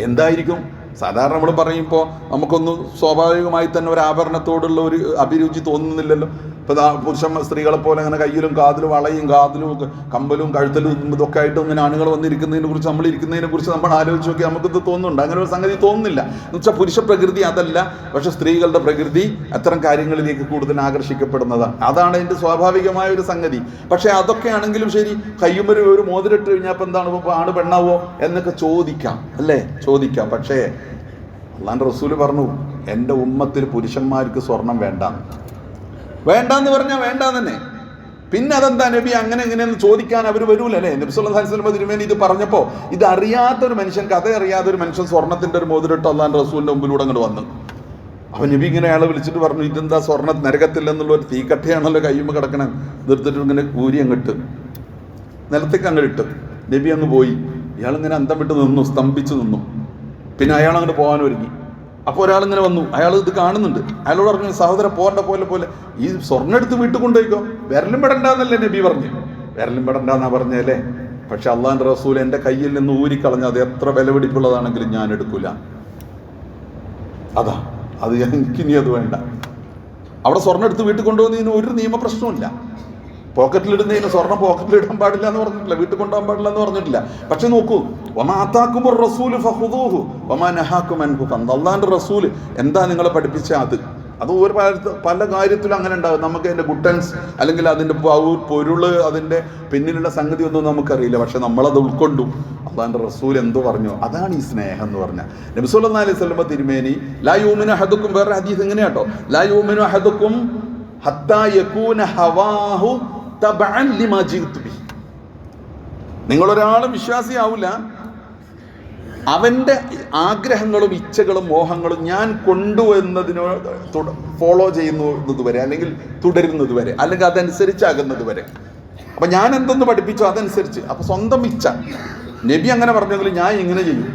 എന്തായിരിക്കും? സാധാരണ നമ്മൾ പറയുമ്പോൾ നമുക്കൊന്ന് സ്വാഭാവികമായി തന്നെ ഒരു ആഭരണത്തോടുള്ള ഒരു അഭിരുചി തോന്നുന്നില്ലല്ലോ. ഇപ്പോൾ സ്ത്രീകളെ പോലെ അങ്ങനെ കയ്യിലും കാതിലും വളയും കാതിലും കമ്പലും കഴുത്തലും ഇതൊക്കെ ആയിട്ട് ഇങ്ങനെ ആണുങ്ങൾ വന്നിരിക്കുന്നതിനെ കുറിച്ച്, നമ്മൾ ഇരിക്കുന്നതിനെ കുറിച്ച് നമ്മൾ ആലോചിച്ച് നോക്കി നമുക്കിത് തോന്നുന്നുണ്ട്. അങ്ങനെ ഒരു സംഗതി തോന്നുന്നില്ല. എന്ന് വെച്ചാൽ പുരുഷ പ്രകൃതി അതല്ല, പക്ഷെ സ്ത്രീകളുടെ പ്രകൃതി അത്തരം കാര്യങ്ങളിലേക്ക് കൂടുതൽ ആകർഷിക്കപ്പെടുന്നതാണ്. അതാണ് അതിൻ്റെ സ്വാഭാവികമായ ഒരു സംഗതി. പക്ഷേ അതൊക്കെ ആണെങ്കിലും ശരി, കയ്യുമ്പൊരു ഒരു മോതിരിട്ട് കഴിഞ്ഞാൽ ഇപ്പം എന്താണ്, ഇപ്പോൾ ആണ് പെണ്ണാവോ എന്നൊക്കെ ചോദിക്കാം, അല്ലേ? ചോദിക്കാം. പക്ഷേ അള്ളാഹിൻ്റെ റസൂല് പറഞ്ഞു, എൻ്റെ ഉമ്മത്തിൽ പുരുഷന്മാർക്ക് സ്വർണം വേണ്ടാന്ന് പറഞ്ഞാൽ വേണ്ടാന്ന് തന്നെ. പിന്നെ അതെന്താ നബി അങ്ങനെ എങ്ങനെയെന്ന് ചോദിക്കാൻ അവർ വരൂലല്ലേ? നബി സല്ലല്ലാഹു അലൈഹി വസല്ലം തിരുമേനി ഇത് പറഞ്ഞപ്പോൾ ഇത് അറിയാത്തൊരു മനുഷ്യൻ, കഥ അറിയാത്തൊരു മനുഷ്യൻ സ്വർണത്തിൻ്റെ ഒരു മോതിരിട്ട് അള്ളാഹിൻ്റെ റസൂലിൻ്റെ മുമ്പിലൂടെ അങ്ങോട്ട് വന്നു. അവൻ നബി ഇങ്ങനെ അയാളെ വിളിച്ചിട്ട് പറഞ്ഞു, ഇതെന്താ സ്വർണ്ണ നരകത്തില്ലെന്നുള്ള ഒരു തീക്കട്ടയാണല്ലോ കയ്യുമ്പോൾ കിടക്കണേ. നിർത്തിട്ട് ഇങ്ങനെ കൂരി അങ്ങോട്ട് നിലത്തേക്ക് അങ്ങോട്ട് ഇട്ട് നബി അങ്ങ് പോയി. ഇയാളിങ്ങനെ അന്തം വിട്ട് നിന്നു, സ്തംഭിച്ച് നിന്നു. പിന്നെ അയാൾ അങ്ങോട്ട് പോകാൻ ഒരുങ്ങി. അപ്പോൾ ഒരാളിങ്ങനെ വന്നു, അയാൾ ഇത് കാണുന്നുണ്ട്. അയാളോട് പറഞ്ഞു, സഹോദര പോലെ ഈ സ്വർണ്ണം എടുത്ത് വീട്ടിൽ കൊണ്ടുപോയിക്കോ, വിരലും പെടണ്ടെന്നല്ലേ നബി പറഞ്ഞു. വിരലും പെടണ്ടെന്നാ പറഞ്ഞല്ലേ? പക്ഷെ അള്ളാഹിൻ്റെ റസൂൽ എൻ്റെ കയ്യിൽ നിന്ന് ഊരിക്കളഞ്ഞ അത് എത്ര വിലപിടിപ്പുള്ളതാണെങ്കിലും ഞാൻ എടുക്കൂല. അത് എനിക്കിനി അത് വേണ്ട. അവിടെ സ്വർണ്ണം എടുത്ത് വീട്ടിൽ കൊണ്ടുപോകുന്നതിന് ഒരു നിയമപ്രശ്നമില്ല. പോക്കറ്റിലിടുന്നതിന് സ്വർണ്ണം പോക്കറ്റിലിടാൻ പാടില്ല എന്ന് പറഞ്ഞിട്ടില്ല, വീട്ടിൽ കൊണ്ടുപോകാൻ പാടില്ല എന്ന് പറഞ്ഞിട്ടില്ല. പക്ഷെ നോക്കൂ, വമാ ആതാകുമുർ റസൂലു ഫഖുദൂഹു വമാ നഹാകും അൻഹു ഫന്തഹു. അല്ലാഹുവിൻ്റെ റസൂൽ എന്താ നിങ്ങളെ പഠിപ്പിച്ച അത് ഒരു പല കാര്യത്തിലും അങ്ങനെ ഉണ്ടാകും. നമുക്ക് അതിൻ്റെ ഗുട്ടൻസ് അല്ലെങ്കിൽ അതിൻ്റെ പൊരുള്, അതിൻ്റെ പിന്നിലുള്ള സംഗതി ഒന്നും നമുക്കറിയില്ല. പക്ഷെ നമ്മളത് ഉൾക്കൊണ്ടു. അള്ളാഹുവിൻ്റെ റസൂൽ എന്തോ പറഞ്ഞു, അതാണ് ഈ സ്നേഹം എന്ന് പറഞ്ഞാൽ. നബി സല്ലല്ലാഹു അലൈഹി വസല്ലം തിരുമേനി ലാ യുമിനു അഹദുക്കും, വേറെ ഹദീസ് എങ്ങനെയാട്ടോ, ലാ യുമിനു അഹദുക്കും ഹത്താ യകൂന ഹവാഹു തബഅൻ ലിമാ ജിഅ്തു ബി. നിങ്ങളൊരാളും വിശ്വാസിയാവില്ല അവൻ്റെ ആഗ്രഹങ്ങളും ഇച്ഛകളും മോഹങ്ങളും ഞാൻ കൊണ്ടുവന്നതിനോട് ഫോളോ ചെയ്യുന്നത് വരെ, അല്ലെങ്കിൽ തുടരുന്നത് വരെ, അല്ലെങ്കിൽ അതനുസരിച്ചാകുന്നത് വരെ. അപ്പം ഞാൻ എന്തെന്ന് പഠിപ്പിച്ചോ അതനുസരിച്ച്. അപ്പം സ്വന്തം ഇച്ഛ, നബി അങ്ങനെ പറഞ്ഞെങ്കിൽ ഞാൻ ഇങ്ങനെ ചെയ്യും,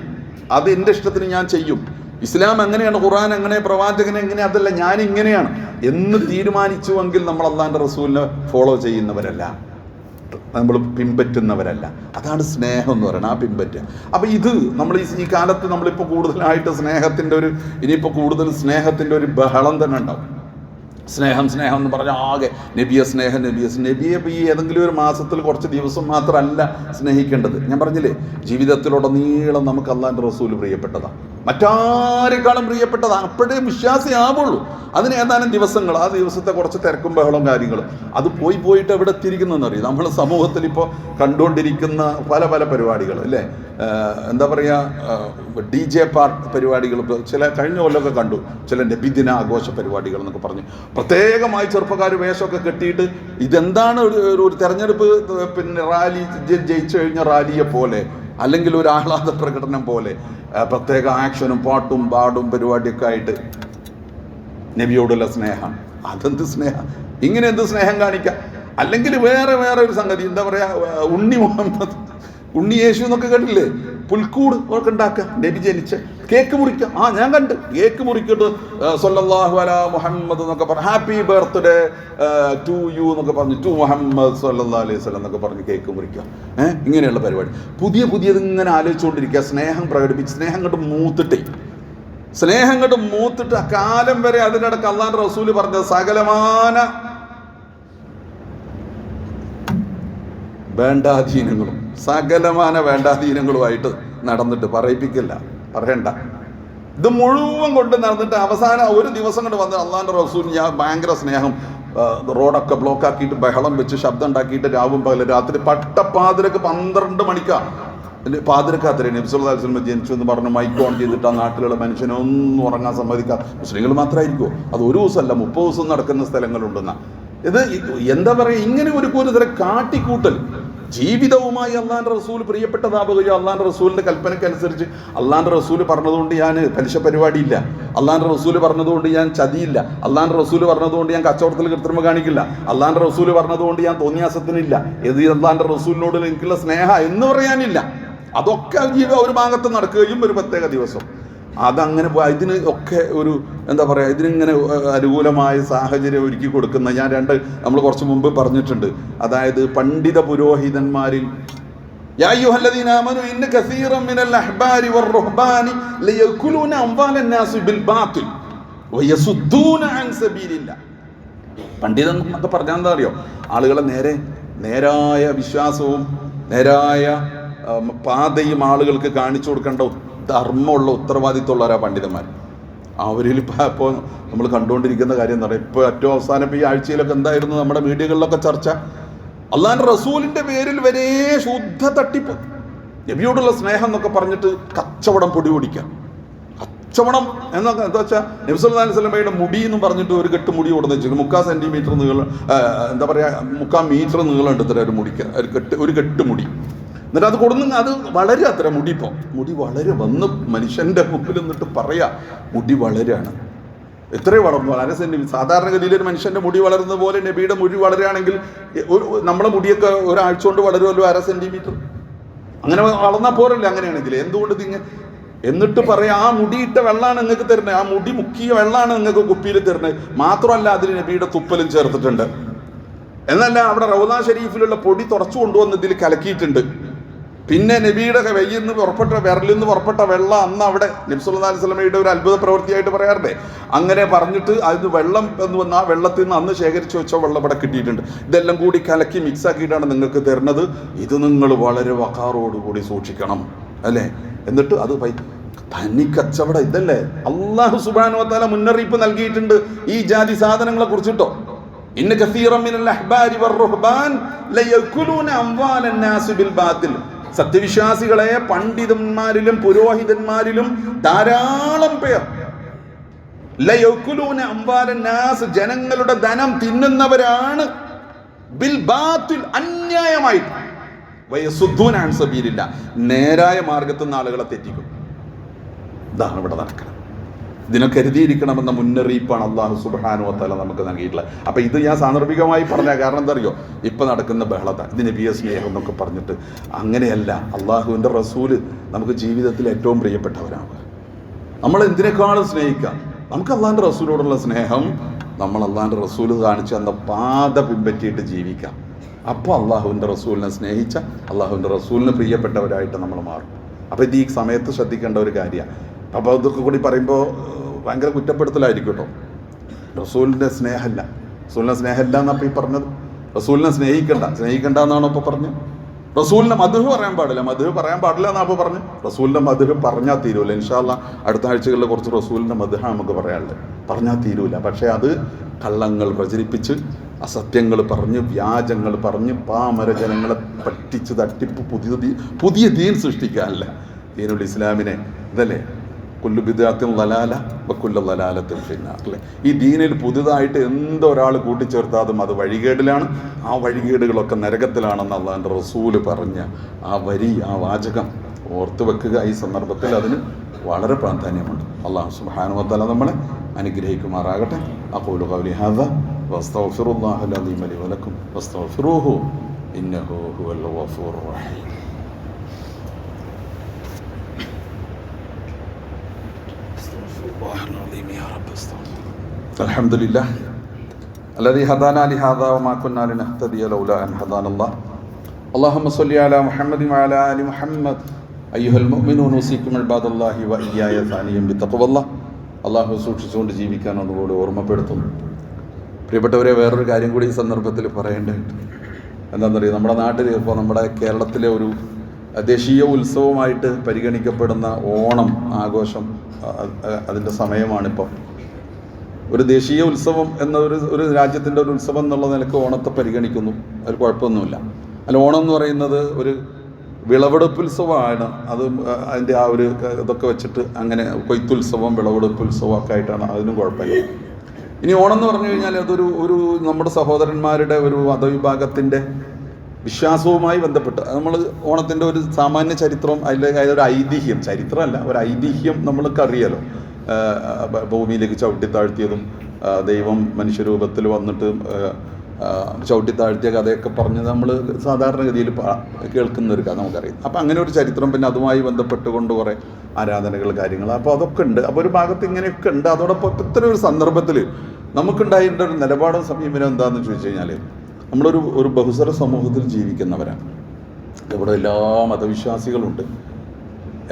അത് എൻ്റെ ഇഷ്ടത്തിന് ഞാൻ ചെയ്യും. ഇസ്ലാം എങ്ങനെയാണ്, ഖുർആൻ എങ്ങനെ, പ്രവാചകൻ എങ്ങനെ, അതല്ല ഞാൻ ഇങ്ങനെയാണ് എന്ന് തീരുമാനിച്ചുവെങ്കിൽ നമ്മൾ അള്ളാഹിൻ്റെ റസൂലിനെ ഫോളോ ചെയ്യുന്നവരല്ല, നമ്മൾ പിൻപറ്റുന്നവരല്ല. അതാണ് സ്നേഹം എന്ന് പറയുന്നത്, ആ പിൻപറ്റുക. അപ്പം ഇത് നമ്മൾ ഈ കാലത്ത് നമ്മളിപ്പോൾ കൂടുതലായിട്ട് സ്നേഹത്തിൻ്റെ ഒരു, ഇനിയിപ്പോൾ കൂടുതൽ സ്നേഹത്തിൻ്റെ ഒരു ബഹളം തന്നെ ഉണ്ടാവും. സ്നേഹം സ്നേഹം എന്ന് പറഞ്ഞാൽ ആകെ നബിയെ സ്നേഹം, നബിയെ ഇപ്പോൾ ഈ ഏതെങ്കിലും ഒരു മാസത്തിൽ കുറച്ച് ദിവസം മാത്രമല്ല സ്നേഹിക്കേണ്ടത്. ഞാൻ പറഞ്ഞില്ലേ, ജീവിതത്തിലുടനീളം നമുക്ക് അള്ളാഹിൻ്റെ റസൂൽ പ്രിയപ്പെട്ടതാണ്, മറ്റാരെക്കാളും പ്രിയപ്പെട്ടതാണ്. അപ്പോഴേ വിശ്വാസിയാവുള്ളൂ. അതിന് ഏതാനും ദിവസങ്ങൾ, ആ ദിവസത്തെ കുറച്ച് തിരക്കും ബഹളവും കാര്യങ്ങളും, അത് പോയിട്ട് എവിടെ എത്തിയിരിക്കുന്നതെന്നറിയാം. നമ്മൾ സമൂഹത്തിൽ ഇപ്പോൾ കണ്ടുകൊണ്ടിരിക്കുന്ന പല പല പരിപാടികൾ അല്ലേ, എന്താ പറയുക, DJ പരിപാടികൾ, ചില കഴിഞ്ഞ കൊല്ലമൊക്കെ കണ്ടു, ചില നബിദിന ആഘോഷ പരിപാടികൾ എന്നൊക്കെ പറഞ്ഞ് പ്രത്യേകമായി ചെറുപ്പക്കാർ വേഷമൊക്കെ കെട്ടിയിട്ട്, ഇതെന്താണ് ഒരു തെരഞ്ഞെടുപ്പ് പിന്നെ റാലി, ജയിച്ചു കഴിഞ്ഞ റാലിയെ പോലെ, അല്ലെങ്കിൽ ഒരു ആഹ്ലാദ പ്രകടനം പോലെ പ്രത്യേക ആക്ഷനും പാട്ടും പാടും പരിപാടിയൊക്കെ ആയിട്ട് നബിയോടുള്ള സ്നേഹം. അതെന്ത് സ്നേഹം? ഇങ്ങനെ എന്ത് സ്നേഹം കാണിക്കാം? അല്ലെങ്കിൽ വേറെ ഒരു സംഗതി, എന്താ പറയുക, ഉണ്ണി മുഹമ്മദ്, ഉണ്ണി യേശു എന്നൊക്കെ കേട്ടില്ലേ, പുൽക്കൂട് ഒക്കെ ഉണ്ടാക്കുക, നബി ജനിച്ച് കേക്ക് മുറിക്കുക. ഞാൻ കണ്ട് കേക്ക് മുറിക്കിട്ട് സല്ലല്ലാഹു അലാ മുഹമ്മദ് എന്നൊക്കെ പറഞ്ഞു, ഹാപ്പി ബർത്ത്ഡേ ടു യു എന്നൊക്കെ പറഞ്ഞു, ടു മുഹമ്മദ് സല്ലല്ലാഹു അലൈഹി വസല്ലം എന്നൊക്കെ പറഞ്ഞ് കേക്ക് മുറിക്കുക. ഇങ്ങനെയുള്ള പരിപാടി പുതിയത് ഇങ്ങനെ ആലോചിച്ചുകൊണ്ടിരിക്കുക. സ്നേഹം പ്രകടിപ്പിച്ച്, സ്നേഹം കണ്ട് മൂത്തിട്ട് അക്കാലം വരെ അതിനിടക്ക് അള്ളാഹുവിൻ്റെ റസൂല് പറഞ്ഞത് സകലമാന വേണ്ടാധീനങ്ങളുമായിട്ട് നടന്നിട്ട് പറയിപ്പിക്കില്ല, പറയണ്ട. ഇത് മുഴുവൻ കൊണ്ട് നടന്നിട്ട് അവസാനം ഒരു ദിവസം കൊണ്ട് വന്ന് അള്ളാഹിൻ്റെ റസൂൽ ഞാൻ ഭയങ്കര സ്നേഹം, റോഡൊക്കെ ബ്ലോക്കാക്കിയിട്ട് ബഹളം വെച്ച് ശബ്ദം ഉണ്ടാക്കിയിട്ട് രാവും പകലും രാത്രി പട്ടപ്പാതിരക്ക് 12 മണിക്കാണ് പാതിരക്കാത്തരേ നബി സല്ലല്ലാഹു അലൈഹി വസല്ലം ജനിച്ചു എന്ന് പറഞ്ഞ് മൈക്ക് ഓൺ ചെയ്തിട്ട് ആ നാട്ടിലുള്ള മനുഷ്യനൊന്നും ഉറങ്ങാൻ സമ്മതിക്കാതെ, മുസ്ലിങ്ങൾ മാത്രമായിരിക്കുമോ, അത് ഒരു ദിവസമല്ല 30 ദിവസം നടക്കുന്ന സ്ഥലങ്ങളുണ്ടെന്ന. ഇത് എന്താ പറയുക, ഇങ്ങനെ ഒരു തരം കാട്ടിക്കൂട്ടൽ. ജീവിതവുമായി അള്ളാഹിൻ്റെ റസൂൽ പ്രിയപ്പെട്ടതാവുകയോ, അള്ളാഹിൻ്റെ റസൂലിൻ്റെ കൽപ്പനയ്ക്കനുസരിച്ച്, അള്ളാഹിൻ്റെ റസൂൽ പറഞ്ഞതുകൊണ്ട് ഞാൻ പലിശ പരിപാടിയില്ല, അള്ളാഹിൻ്റെ റസൂൽ പറഞ്ഞതുകൊണ്ട് ഞാൻ ചതിയില്ല, അള്ളാഹിൻ്റെ റസൂൽ പറഞ്ഞതുകൊണ്ട് ഞാൻ കച്ചവടത്തിൽ കൃത്രിമ കാണിക്കില്ല, അള്ളാഹിൻ്റെ റസൂൽ പറഞ്ഞതുകൊണ്ട് ഞാൻ തോന്നിയാസത്തിനില്ല, ഇത് അള്ളാഹിൻ്റെ റസൂലിനോട് എനിക്കുള്ള സ്നേഹ എന്ന് പറയാനില്ല. അതൊക്കെ ഒരു ഭാഗത്ത് നടക്കുകയും ഒരു പ്രത്യേക ദിവസം അതങ്ങനെ ഇതിന് ഒക്കെ ഒരു എന്താ പറയുക, ഇതിനിങ്ങനെ അനുകൂലമായ സാഹചര്യം ഒരുക്കി കൊടുക്കുന്ന, നമ്മൾ കുറച്ച് മുമ്പ് പറഞ്ഞിട്ടുണ്ട്, അതായത് പണ്ഡിത പുരോഹിതന്മാരിൽ യാ അയ്യുഹല്ലദീന ആമനൂ ഇന്ന കസീറൻ മിനൽ അഹ്ബാരി വർ-റുഹ്ബാനി ലയകുലൂന അംവാലൻ നാസി ബിൽ ബാത്തിൽ വയസുദ്ദൂന അൻ സബീലില്ലാഹ്. പണ്ഡിതൻ എന്നൊക്കെ പറഞ്ഞാൽ എന്താ അറിയോ, ആളുകളെ നേരായ വിശ്വാസവും നേരായ പാതയും ആളുകൾക്ക് കാണിച്ചു കൊടുക്കേണ്ട ധർമ്മമുള്ള ഉത്തരവാദിത്തമുള്ളവരാ പണ്ഡിതന്മാർ. അവരിൽ ഇപ്പോൾ നമ്മൾ കണ്ടുകൊണ്ടിരിക്കുന്ന കാര്യം എന്ന് പറയുക, ഇപ്പോൾ ഏറ്റവും അവസാനം ഇപ്പോൾ ഈ ആഴ്ചയിലൊക്കെ എന്തായിരുന്നു നമ്മുടെ മീഡിയകളിലൊക്കെ ചർച്ച, അള്ളാഹിൻ്റെ റസൂലിൻ്റെ പേരിൽ വരെ ശുദ്ധ തട്ടിപ്പ്, നബിയോടുള്ള സ്നേഹം എന്നൊക്കെ പറഞ്ഞിട്ട് കച്ചവടം പൊടി പൊടിക്കാം. കച്ചവടം എന്നൊക്കെ എന്താ വെച്ചാൽ നബി സല്ലല്ലാഹു അലൈഹി വസല്ലമയുടെ മുടി എന്ന് പറഞ്ഞിട്ട് ഒരു കെട്ട് മുടി കൊടുന്ന് വെച്ചിട്ട് 3/4 സെൻറ്റിമീറ്റർ നീളം, എന്താ പറയുക 3/4 മീറ്റർ നീളം എടുത്തിട്ട് ഒരു മുടിക്ക് ഒരു കെട്ട് മുടി, എന്നിട്ട് അത് കൊടുന്ന് അത് വളരെ അത്ര മുടി വളരെ വന്ന് മനുഷ്യൻ്റെ മുമ്പിൽ നിന്നിട്ട് പറയാ മുടി വളരാണ്, എത്രയും വളർന്നു, 1/2 സെൻറ്റിമീറ്റർ. സാധാരണഗതിയിൽ ഒരു മനുഷ്യൻ്റെ മുടി വളരുന്നത് പോലെ നബിയുടെ മുടി വളരുകയാണെങ്കിൽ നമ്മുടെ മുടിയൊക്കെ ഒരാഴ്ച കൊണ്ട് വളരുമല്ലോ 1/2 സെൻറ്റിമീറ്റർ. അങ്ങനെ വളർന്നാൽ പോരല്ലേ അങ്ങനെയാണെങ്കിൽ? എന്തുകൊണ്ട് എന്നിട്ട് പറയാം ആ മുടിയിട്ട വെള്ളമാണ് നിങ്ങൾക്ക് തരുന്നത്, ആ മുടി മുക്കിയ വെള്ളമാണ് നിങ്ങൾക്ക് കുപ്പിയിൽ തരുന്നത്. മാത്രമല്ല അതിൽ നബിയുടെ തുപ്പലും ചേർത്തിട്ടുണ്ട്. എന്നല്ല അവിടെ റൗദ ഷരീഫിലുള്ള പൊടി തുടച്ചു കൊണ്ടുവന്ന് ഇതിൽ കലക്കിയിട്ടുണ്ട്. പിന്നെ നബിയുടെ വിരലിൽ നിന്ന് പുറപ്പെട്ട വെള്ളം അന്ന് അവിടെ നബി സല്ലല്ലാഹു അലൈഹി വസല്ലമയുടെ ഒരു അത്ഭുത പ്രവൃത്തിയായിട്ട് പറയാറുണ്ട്. അങ്ങനെ പറഞ്ഞിട്ട് അതിന് വെള്ളം എന്ന് വന്ന് ആ വെള്ളത്തിൽ നിന്ന് അന്ന് ശേഖരിച്ച് വെച്ച വെള്ളം ഇവിടെ കിട്ടിയിട്ടുണ്ട്. ഇതെല്ലാം കൂടി കലക്കി മിക്സ് ആക്കിയിട്ടാണ് നിങ്ങൾക്ക് തരുന്നത്. ഇത് നിങ്ങൾ വളരെ വഖാറോടുകൂടി സൂക്ഷിക്കണം അല്ലേ. എന്നിട്ട് അത് തനി കച്ചവടം. ഇതല്ലേ അല്ലാഹു സുബ്ഹാനഹു വ തആല മുന്നറിയിപ്പ് നൽകിയിട്ടുണ്ട് ഈ ജാതി സാധനങ്ങളെ കുറിച്ചിട്ടോ. ഇന്ന കസീറൻ മിനൽ അഹ്ബാരി വർ-റുഹ്ബാൻ ലയകുലൂന അംവാലൻ നാസി ബിൽ ബാത്തിൽ. സത്യവിശ്വാസികളെ പണ്ഡിതന്മാരിലും പുരോഹിതന്മാരിലും ധാരാളം പേർ ലയകുലൂന അംവാലൻ നാസ്, ജനങ്ങളുടെ ധനം തിന്നുന്നവരാണ്, ബിൽ ബാത്തിൽ, അന്യായമായിട്ട്, വയസുദ്ദൂന അൻ സബീലില്ല, നേരായ മാർഗത്തിൽ നിന്ന് ആളുകളെ തെറ്റിക്കും. ഇതാണ് ഇവിടെ നടക്കുന്നത്. ഇതിനെ കരുതിയിരിക്കണമെന്ന മുന്നറിയിപ്പാണ് അല്ലാഹു സുബ്ഹാനഹു വ തആല നമുക്ക് നൽകിയിട്ടുള്ളത്. അപ്പം ഇത് ഞാൻ സാന്ദർഭികമായി പറഞ്ഞ കാരണം എന്താ അറിയോ, ഇപ്പം നടക്കുന്ന ബഹളത, ഇത് നബിയെ സ്നേഹം എന്നൊക്കെ പറഞ്ഞിട്ട് അങ്ങനെയല്ല. അള്ളാഹുവിൻ്റെ റസൂല് നമുക്ക് ജീവിതത്തിൽ ഏറ്റവും പ്രിയപ്പെട്ടവരാണ്. നമ്മൾ എന്തിനേക്കാളും സ്നേഹിക്കാം. നമുക്ക് അള്ളാഹിൻ്റെ റസൂലോടുള്ള സ്നേഹം നമ്മൾ അള്ളാഹിൻ്റെ റസൂല് കാണിച്ചു തന്ന പാത പിൻപറ്റിയിട്ട് ജീവിക്കാം. അപ്പോൾ അള്ളാഹുവിൻ്റെ റസൂലിനെ സ്നേഹിച്ച അള്ളാഹുവിൻ്റെ റസൂലിന് പ്രിയപ്പെട്ടവരായിട്ട് നമ്മൾ മാറും. അപ്പോൾ ഇത് ഈ സമയത്ത് ശ്രദ്ധിക്കേണ്ട ഒരു കാര്യമാണ്. അപ്പോൾ ഇതൊക്കെ കൂടി പറയുമ്പോൾ ഭയങ്കര കുറ്റപ്പെടുത്തലായിരിക്കും കേട്ടോ. റസൂലിൻ്റെ സ്നേഹമല്ല, റസൂലിനെ സ്നേഹമല്ല എന്നപ്പോൾ ഈ പറഞ്ഞത്. റസൂലിനെ സ്നേഹിക്കണ്ട എന്നാണോ ഇപ്പോൾ പറഞ്ഞത്? റസൂലിൻ്റെ മദ്ഹ് പറയാൻ പാടില്ല, മദ്ഹ് പറയാൻ പാടില്ല എന്നാണ് അപ്പോൾ പറഞ്ഞു. റസൂലിൻ്റെ മദ്ഹ് പറഞ്ഞാൽ തീരൂല. ഇൻഷാ അല്ലാഹ് അടുത്ത ആഴ്ചകളിൽ കുറച്ച് റസൂലിൻ്റെ മദ്ഹ് നമുക്ക് പറയാനുള്ളത്. പറഞ്ഞാൽ തീരൂല. പക്ഷേ അത് കള്ളങ്ങൾ പ്രചരിപ്പിച്ച്, അസത്യങ്ങൾ പറഞ്ഞ്, വ്യാജങ്ങൾ പറഞ്ഞ്, പാമര ജനങ്ങളെ പറ്റിച്ച് തട്ടിപ്പ് പുതിയ ദീൻ സൃഷ്ടിക്കാനല്ല. ദീനുൽ ഇസ്ലാമിനെ ഇതല്ലേ കുല്ലു ബിദ്അത്തിൻ ളലാല വകുല്ലു ളലാലത്തിൻ ഫിന്നാർ അല്ലേ. ഈ ദീനിൽ പുതുതായിട്ട് എന്തൊരാൾ കൂട്ടിച്ചേർത്താതും അത് വഴികേടിലാണ്. ആ വഴികേടുകളൊക്കെ നരകത്തിലാണെന്ന് അള്ളാഹിൻ്റെ റസൂല് പറഞ്ഞ ആ വരി, ആ വാചകം ഓർത്തു വെക്കുക. ഈ സന്ദർഭത്തിൽ അതിന് വളരെ പ്രാധാന്യമുണ്ട്. അല്ലാഹു സുബ്ഹാനഹു വ തആല നമ്മളെ അനുഗ്രഹിക്കുമാറാകട്ടെ. അഖൂലു ഖൗലി ഹാദാ വസ്തഗ്ഫിറുല്ലാഹൽ അലീമ ലി വലക്കും വസ്തഗ്ഫിറൂഹു ഇന്നഹു ഹുവൽ ഗഫൂറുർ റഹീം. الحمد لله الذي هدانا لهذا وما كنا لنهتدي لولا أن هدانا الله اللهم صل على محمد وعلى آل محمد أيها المؤمنون أوصيكم عباد الله وإياي ثانيا بتقوى الله. അള്ളാഹു സൂക്ഷിച്ചുകൊണ്ട് ജീവിക്കാൻ അതുപോലെ ഓർമ്മപ്പെടുത്തുന്നു. പ്രിയപ്പെട്ടവരെ, വേറൊരു കാര്യം കൂടി ഈ സന്ദർഭത്തിൽ പറയേണ്ടതുണ്ട്. എന്താണെന്നറിയാം, നമ്മുടെ നാട്ടിൽ ഇപ്പോൾ നമ്മുടെ കേരളത്തിലെ ഒരു ദേശീയ ഉത്സവമായിട്ട് പരിഗണിക്കപ്പെടുന്ന ഓണം ആഘോഷം, അതിൻ്റെ സമയമാണിപ്പോൾ. ഒരു ദേശീയ ഉത്സവം എന്ന ഒരു രാജ്യത്തിൻ്റെ ഒരു ഉത്സവം എന്നുള്ള നിലക്ക് ഓണത്തെ പരിഗണിക്കുന്നു. അതിൽ കുഴപ്പമൊന്നുമില്ല. അല്ല, ഓണം എന്ന് പറയുന്നത് ഒരു വിളവെടുപ്പുത്സവമാണ്. അത് അതിൻ്റെ ആ ഒരു ഇതൊക്കെ വെച്ചിട്ട് അങ്ങനെ കൊയ്ത്തുത്സവം, വിളവെടുപ്പുത്സവം ഒക്കെ ആയിട്ടാണ്. അതിനും കുഴപ്പമില്ല. ഇനി ഓണം എന്ന് പറഞ്ഞു കഴിഞ്ഞാൽ അതൊരു നമ്മുടെ സഹോദരന്മാരുടെ ഒരു മതവിഭാഗത്തിൻ്റെ വിശ്വാസവുമായി ബന്ധപ്പെട്ട് നമ്മൾ ഓണത്തിൻ്റെ ഒരു സാമാന്യ ചരിത്രം, അതിലൊരു ഐതിഹ്യം, ചരിത്രമല്ല ഒരു ഐതിഹ്യം നമ്മൾക്ക് അറിയാലോ. ഭൂമിയിലേക്ക് ചവിട്ടിത്താഴ്ത്തിയതും ദൈവം മനുഷ്യരൂപത്തിൽ വന്നിട്ട് ചവിട്ടിത്താഴ്ത്തിയ കഥയൊക്കെ പറഞ്ഞ് നമ്മൾ സാധാരണഗതിയിൽ കേൾക്കുന്ന ഒരു കഥ നമുക്കറിയാം. അപ്പോൾ അങ്ങനെ ഒരു ചരിത്രം, പിന്നെ അതുമായി ബന്ധപ്പെട്ടുകൊണ്ട് കുറേ ആരാധനകൾ, കാര്യങ്ങൾ, അപ്പോൾ അതൊക്കെ ഉണ്ട്. അപ്പോൾ ഒരു ഭാഗത്ത് ഇങ്ങനെയൊക്കെ ഉണ്ട്. അതോടൊപ്പം ഇത്തരം ഒരു സന്ദർഭത്തിൽ നമുക്കുണ്ടായിരുന്ന ഒരു നിലപാടും സമീപനം എന്താണെന്ന് ചോദിച്ചു കഴിഞ്ഞാൽ, നമ്മളൊരു ബഹുസ്വര സമൂഹത്തിൽ ജീവിക്കുന്നവരാണ്. ഇവിടെ എല്ലാ മതവിശ്വാസികളുണ്ട്,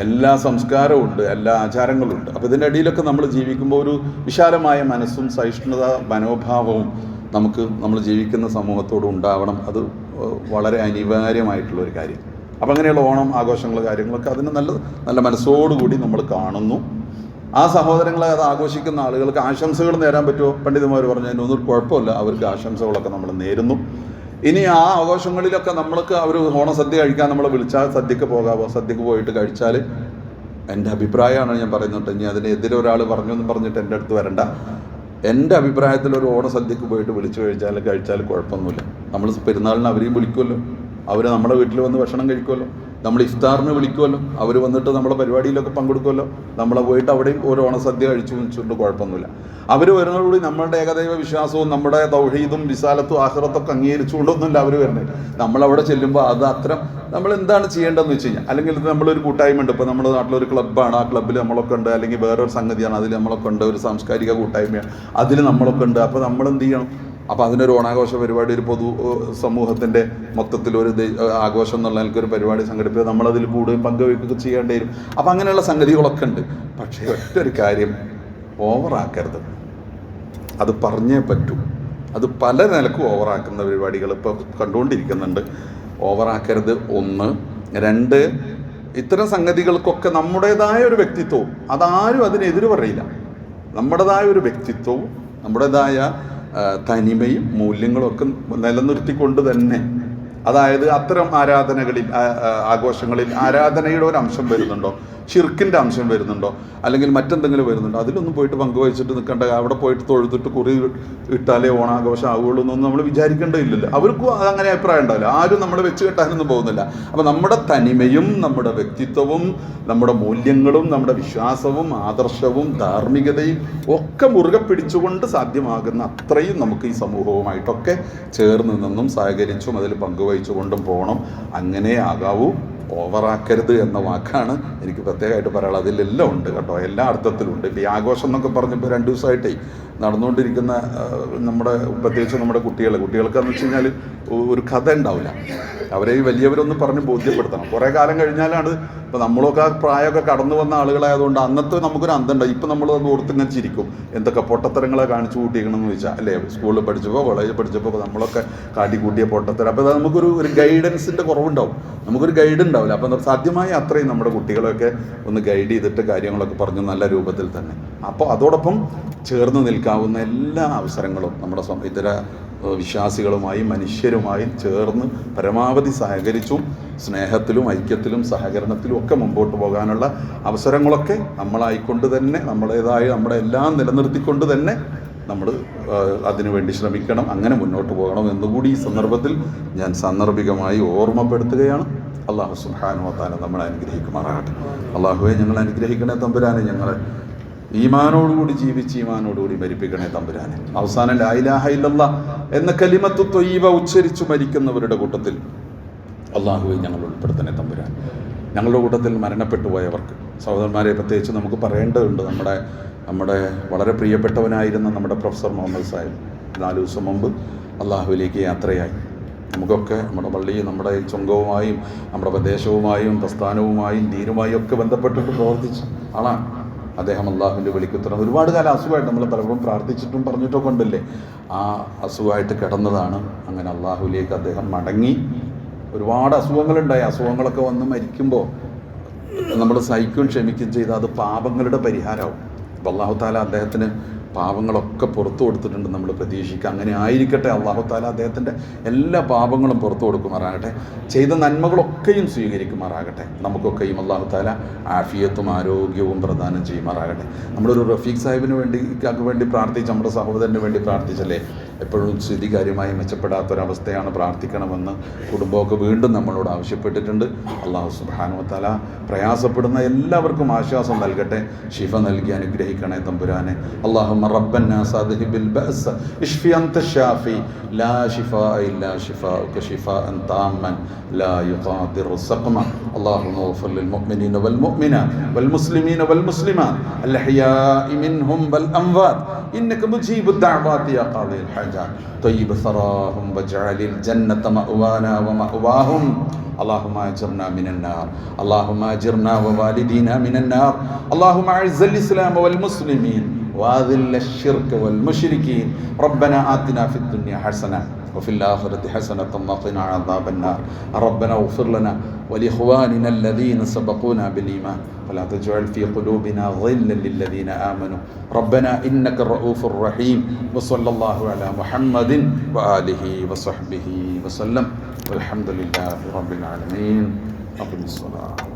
എല്ലാ സംസ്കാരമുണ്ട്, എല്ലാ ആചാരങ്ങളുണ്ട്. അപ്പോൾ ഇതിൻ്റെ ഇടയിലൊക്കെ നമ്മൾ ജീവിക്കുമ്പോൾ ഒരു വിശാലമായ മനസ്സും സഹിഷ്ണുത മനോഭാവവും നമ്മൾ ജീവിക്കുന്ന സമൂഹത്തോട് ഉണ്ടാവണം. അത് വളരെ അനിവാര്യമായിട്ടുള്ളൊരു കാര്യം. അപ്പം അങ്ങനെയുള്ള ഓണം ആഘോഷങ്ങൾ, കാര്യങ്ങളൊക്കെ അതിന് നല്ല മനസ്സോടുകൂടി നമ്മൾ കാണുന്നു. ആ സഹോദരങ്ങളെ അത് ആഘോഷിക്കുന്ന ആളുകൾക്ക് ആശംസകൾ നേരാൻ പറ്റുമോ? പണ്ഡിതന്മാർ പറഞ്ഞു അതിനൊന്നും കുഴപ്പമില്ല, അവർക്ക് ആശംസകളൊക്കെ നമ്മൾ നേരുന്നു. ഇനി ആ ആഘോഷങ്ങളിലൊക്കെ നമ്മൾക്ക് അവർ ഓണസദ്യ കഴിക്കാൻ നമ്മളെ വിളിച്ചാൽ സദ്യക്ക് പോകാമോ? സദ്യക്ക് പോയിട്ട് കഴിച്ചാൽ, എൻ്റെ അഭിപ്രായമാണ് ഞാൻ പറയുന്നുണ്ട്. ഇനി അതിനെതിരെ ഒരാൾ പറഞ്ഞു എന്ന് പറഞ്ഞിട്ട് എൻ്റെ അടുത്ത് വരണ്ട. എൻ്റെ അഭിപ്രായത്തിൽ ഒരു ഓണസദ്യക്ക് പോയിട്ട് വിളിച്ചു കഴിച്ചാൽ കുഴപ്പമൊന്നുമില്ല. നമ്മൾ പെരുന്നാളിന് അവരെയും വിളിക്കുമല്ലോ, അവർ നമ്മുടെ വീട്ടിൽ വന്ന് ഭക്ഷണം കഴിക്കുമല്ലോ, നമ്മൾ ഇഫ്താറിന് വിളിക്കുമല്ലോ, അവർ വന്നിട്ട് നമ്മുടെ പരിപാടിയിലൊക്കെ പങ്കെടുക്കുമല്ലോ, നമ്മളെ പോയിട്ട് അവിടെയും ഒരു ഓണസദ്യ കഴിച്ചു വെച്ചിട്ട് കുഴപ്പമൊന്നുമില്ല. അവർ വരുന്നതോടുകൂടി നമ്മളുടെ ഏകദൈവ വിശ്വാസവും നമ്മുടെ തൗഹീദും റിസാലത്തും ആഖിറത്തൊക്കെ അംഗീകരിച്ചുകൊണ്ടൊന്നുമില്ല അവർ വരുന്നത്. നമ്മളവിടെ ചെല്ലുമ്പോൾ അത് അത്തരം നമ്മൾ എന്താണ് ചെയ്യേണ്ടതെന്ന് വെച്ച് കഴിഞ്ഞാൽ, അല്ലെങ്കിൽ നമ്മളൊരു കൂട്ടായ്മ ഉണ്ട്. ഇപ്പോൾ നമ്മുടെ നാട്ടിലൊരു ക്ലബ്ബാണ്, ആ ക്ലബ്ബിൽ നമ്മളൊക്കെ ഉണ്ട്. അല്ലെങ്കിൽ വേറൊരു സംഗതിയാണ്, അതിൽ നമ്മളൊക്കെ ഉണ്ട്. ഒരു സാംസ്കാരിക കൂട്ടായ്മയാണ്, അതിൽ നമ്മളൊക്കെ ഉണ്ട്. അപ്പോൾ നമ്മളെന്ത് ചെയ്യണം? അപ്പോൾ അതിനൊരു ഓണാഘോഷ പരിപാടി, ഒരു പൊതു സമൂഹത്തിൻ്റെ മൊത്തത്തിലൊരു ആഘോഷം എന്നുള്ള എനിക്കൊരു പരിപാടി സംഘടിപ്പിക്കുക, നമ്മളതിൽ കൂടുകയും പങ്കുവയ്ക്കുകയൊക്കെ ചെയ്യേണ്ടി വരും. അപ്പോൾ അങ്ങനെയുള്ള സംഗതികളൊക്കെ ഉണ്ട്. പക്ഷേ ഒറ്റൊരു കാര്യം, ഓവറാക്കരുത്. അത് പറഞ്ഞേ പറ്റൂ. അത് പല നിലക്കും ഓവറാക്കുന്ന പരിപാടികൾ ഇപ്പോൾ കണ്ടുകൊണ്ടിരിക്കുന്നുണ്ട്. ഓവറാക്കരുത്. 1. 2, ഇത്തരം സംഗതികൾക്കൊക്കെ നമ്മുടേതായ ഒരു വ്യക്തിത്വവും, അതാരും അതിനെതിര് പറയില്ല. നമ്മുടേതായ ഒരു വ്യക്തിത്വവും നമ്മുടേതായ തനിമയും മൂല്യങ്ങളും ഒക്കെ നിലനിർത്തിക്കൊണ്ട് തന്നെ, അതായത് അത്തരം ആരാധനകളിൽ, ആഘോഷങ്ങളിൽ ആരാധനയുടെ ഒരു അംശം വരുന്നുണ്ടോ, ഷിർക്കിൻ്റെ അംശം വരുന്നുണ്ടോ, അല്ലെങ്കിൽ മറ്റെന്തെങ്കിലും വരുന്നുണ്ടോ, അതിലൊന്നും പോയിട്ട് പങ്കുവഹിച്ചിട്ട് നിൽക്കേണ്ട. അവിടെ പോയിട്ട് തൊഴുതിട്ട് കുറി ഇട്ടാലേ ഓണാഘോഷം ആവുകയുള്ളൂ എന്നൊന്നും നമ്മൾ വിചാരിക്കേണ്ടതില്ലല്ലോ. അവർക്കും അതങ്ങനെ അഭിപ്രായം ഉണ്ടാവില്ല. ആരും നമ്മൾ വെച്ച് കെട്ടാനൊന്നും പോകുന്നില്ല. അപ്പോൾ നമ്മുടെ തനിമയും നമ്മുടെ വ്യക്തിത്വവും നമ്മുടെ മൂല്യങ്ങളും നമ്മുടെ വിശ്വാസവും ആദർശവും ധാർമ്മികതയും ഒക്കെ മുറുകെ പിടിച്ചുകൊണ്ട് സാധ്യമാകുന്ന അത്രയും നമുക്ക് ഈ സമൂഹവുമായിട്ടൊക്കെ ചേർന്ന് നിന്നും സഹകരിച്ചും അതിൽ പങ്കുവഹിച്ചുകൊണ്ടും പോകണം. അങ്ങനെ ആകാവൂ. ഓവറാക്കരുത് എന്ന വാക്കാണ് എനിക്ക് പ്രത്യേകമായിട്ട് പറയാനുള്ളത്. അതിലെല്ലാം ഉണ്ട് കേട്ടോ, എല്ലാ അർത്ഥത്തിലും ഉണ്ട്. ഇപ്പോൾ ഈ ആഘോഷം എന്നൊക്കെ പറഞ്ഞപ്പോൾ 2 ദിവസമായിട്ടേ നടന്നുകൊണ്ടിരിക്കുന്ന നമ്മുടെ, പ്രത്യേകിച്ച് നമ്മുടെ കുട്ടികൾക്കെന്ന് വെച്ച് കഴിഞ്ഞാൽ ഒരു കഥ ഉണ്ടാവില്ല. അവരെ ഈ വലിയവരൊന്ന് പറഞ്ഞ് ബോധ്യപ്പെടുത്തണം. കുറേ കാലം കഴിഞ്ഞാലാണ്, ഇപ്പോൾ നമ്മളൊക്കെ ആ പ്രായമൊക്കെ കടന്നു വന്ന ആളുകളായതുകൊണ്ട് അന്നത്തെ നമുക്കൊരു അന്തമുണ്ടായി. ഇപ്പം നമ്മളത് ഓർത്തിങ്ങനെ ചിരിക്കും, എന്തൊക്കെ പൊട്ടത്തരങ്ങളെ കാണിച്ചു കൂട്ടിക്കണമെന്ന് ചോദിച്ചാൽ, അല്ലേ? സ്കൂളിൽ പഠിച്ചപ്പോൾ കോളേജിൽ പഠിച്ചപ്പോൾ നമ്മളൊക്കെ കാട്ടിക്കൂട്ടിയ പൊട്ടത്തരം. അപ്പോൾ അത് നമുക്കൊരു ഗൈഡൻസിൻ്റെ കുറവുണ്ടാവും, നമുക്കൊരു ഗൈഡ് ഉണ്ടാവില്ല. അപ്പം സാധ്യമായ അത്രയും നമ്മുടെ കുട്ടികളെയൊക്കെ ഒന്ന് ഗൈഡ് ചെയ്തിട്ട് കാര്യങ്ങളൊക്കെ പറഞ്ഞു നല്ല രൂപത്തിൽ തന്നെ. അപ്പോൾ അതോടൊപ്പം ചേർന്ന് നിൽക്കാവുന്ന എല്ലാ അവസരങ്ങളും നമ്മുടെ ഇതര വിശ്വാസികളുമായും മനുഷ്യരുമായും ചേർന്ന് പരമാവധി സഹകരിച്ചും സ്നേഹത്തിലും ഐക്യത്തിലും സഹകരണത്തിലും ഒക്കെ മുമ്പോട്ട് പോകാനുള്ള അവസരങ്ങളൊക്കെ നമ്മളായിക്കൊണ്ട് തന്നെ, നമ്മുടേതായ നമ്മുടെ എല്ലാം നിലനിർത്തിക്കൊണ്ട് തന്നെ നമ്മൾ അതിനുവേണ്ടി ശ്രമിക്കണം. അങ്ങനെ മുന്നോട്ട് പോകണം എന്നുകൂടി ഈ സന്ദർഭത്തിൽ ഞാൻ സാന്ദർഭികമായി ഓർമ്മപ്പെടുത്തുകയാണ്. അള്ളാഹു സുബ്ഹാനഹു വ തആല നമ്മളെ അനുഗ്രഹിക്കുമാറാകട്ടെ. അള്ളാഹുവെ, ഞങ്ങൾ അനുഗ്രഹിക്കണേ തമ്പുരാനെ. ഞങ്ങളെ ഈമാനോടുകൂടി ജീവിച്ച് ഈമാനോടുകൂടി മരിപ്പിക്കണേ തമ്പുരാനെ. അവസാനം ലാ ഇലാഹ ഇല്ലല്ലാഹ് എന്ന കലിമത്തു ത്വയ്യിബ ഉച്ചരിച്ചു മരിക്കുന്നവരുടെ കൂട്ടത്തിൽ അള്ളാഹുവെ ഞങ്ങൾ ഉൾപ്പെടുത്തണേ തമ്പുരാൻ. ഞങ്ങളുടെ കൂട്ടത്തിൽ മരണപ്പെട്ടു പോയവർക്ക്, സഹോദരന്മാരെ പ്രത്യേകിച്ച് നമുക്ക് പറയേണ്ടതുണ്ട്. നമ്മുടെ വളരെ പ്രിയപ്പെട്ടവനായിരുന്ന നമ്മുടെ പ്രൊഫസർ മുഹമ്മദ് സാഹിബ് 4 ദിവസം മുമ്പ് അള്ളാഹുവിലേക്ക് യാത്രയായി. നമുക്കൊക്കെ നമ്മുടെ പള്ളിയും നമ്മുടെ ചുങ്കവുമായും നമ്മുടെ പ്രദേശവുമായും പ്രസ്ഥാനവുമായും ദീനുമായും ഒക്കെ ബന്ധപ്പെട്ടിട്ട് പ്രവർത്തിച്ച ആളാണ് അദ്ദേഹം. അള്ളാഹുവിൻ്റെ വിളിക്കുത്തരം ഒരുപാട് കാലം അസുഖമായിട്ട് നമ്മൾ പലപ്പോഴും പ്രാർത്ഥിച്ചിട്ടും പറഞ്ഞിട്ടൊക്കെ ഉണ്ടല്ലേ, ആ അസുഖമായിട്ട് കിടന്നതാണ്. അങ്ങനെ അള്ളാഹുവിലേക്ക് അദ്ദേഹം മടങ്ങി. ഒരുപാട് അസുഖങ്ങളുണ്ടായി. അസുഖങ്ങളൊക്കെ വന്ന് മരിക്കുമ്പോൾ നമ്മൾ സഹിക്കുകയും ക്ഷമിക്കുകയും ചെയ്താൽ അത് പാപങ്ങളുടെ പരിഹാരമാവും. അപ്പോൾ അള്ളാഹു താല അദ്ദേഹത്തിന് പാപങ്ങളൊക്കെ പുറത്തു കൊടുത്തിട്ടുണ്ട്. നമ്മൾ പ്രതീക്ഷിക്കുക അങ്ങനെ ആയിരിക്കട്ടെ. അള്ളാഹു താല അദ്ദേഹത്തിൻ്റെ എല്ലാ പാപങ്ങളും പുറത്തു കൊടുക്കുമാറാകട്ടെ. ചെയ്ത നന്മകളൊക്കെയും സ്വീകരിക്കുമാറാകട്ടെ. നമുക്കൊക്കെയും അള്ളാഹു താല ആഫിയത്തും ആരോഗ്യവും പ്രദാനം ചെയ്യുമാറാകട്ടെ. നമ്മളൊരു റഫീഖ് സാഹിബിന് വേണ്ടി പ്രാർത്ഥിച്ച്, നമ്മുടെ സഹോദരന് വേണ്ടി പ്രാർത്ഥിച്ചല്ലേ, എപ്പോഴും സ്ഥിതി കാര്യമായി മെച്ചപ്പെടാത്തൊരവസ്ഥയാണ്, പ്രാർത്ഥിക്കണമെന്ന് കുടുംബമൊക്കെ വീണ്ടും നമ്മളോട് ആവശ്യപ്പെട്ടിട്ടുണ്ട്. അള്ളാഹു സുബ്ഹാനഹു വ തആല പ്രയാസപ്പെടുന്ന എല്ലാവർക്കും ആശ്വാസം നൽകട്ടെ, ശിഫ നൽകി അനുഗ്രഹിക്കണേ തമ്പുരാനെ. അല്ലാഹുമ്മ റബ്ബന്നാ സാദിഹിബിൽ ബഅസ് ഇശ്ഫി അൻത ശാഫി ലാ ശിഫാഅ ഇല്ലാ ശിഫാഉക ശിഫാഅൻ താമ്മൻ ലാ യുഗാദിറു സഖമ. അല്ലാഹുമ്മ ഗ്ഫിർ ലിൽ മുഅ്മിനീന വൽ മുഅ്മിനാത് വൽ മുസ്ലിമീന വൽ മുസ്ലിമാത് അൽ അഹ്യാഇ മിൻഹും വൽ അംവാത് ഇന്നക മുജീബുദ് ദഅവാതി യാ ഖാദിൽ ഹാജാത് طيب ثراهم واجعل الجنة مأوانا ومأواهم. اللهم اجرنا من النار، اللهم اجرنا ووالدينا من النار. اللهم اعز الإسلام والمسلمين واذل الشرك والمشركين. ربنا آتنا في الدنيا حسنة وفي الآخرة حسنة وقنا عذاب النار. ربنا اغفر لنا ولإخواننا الذين سبقونا بالإيمان ولا تجعل في قلوبنا غلا للذين آمنوا. ربنا إنك الرؤوف الرحيم. وصلى الله على محمد وآله وصحبه وسلم والحمد لله رب العالمين. أقم الصلاة.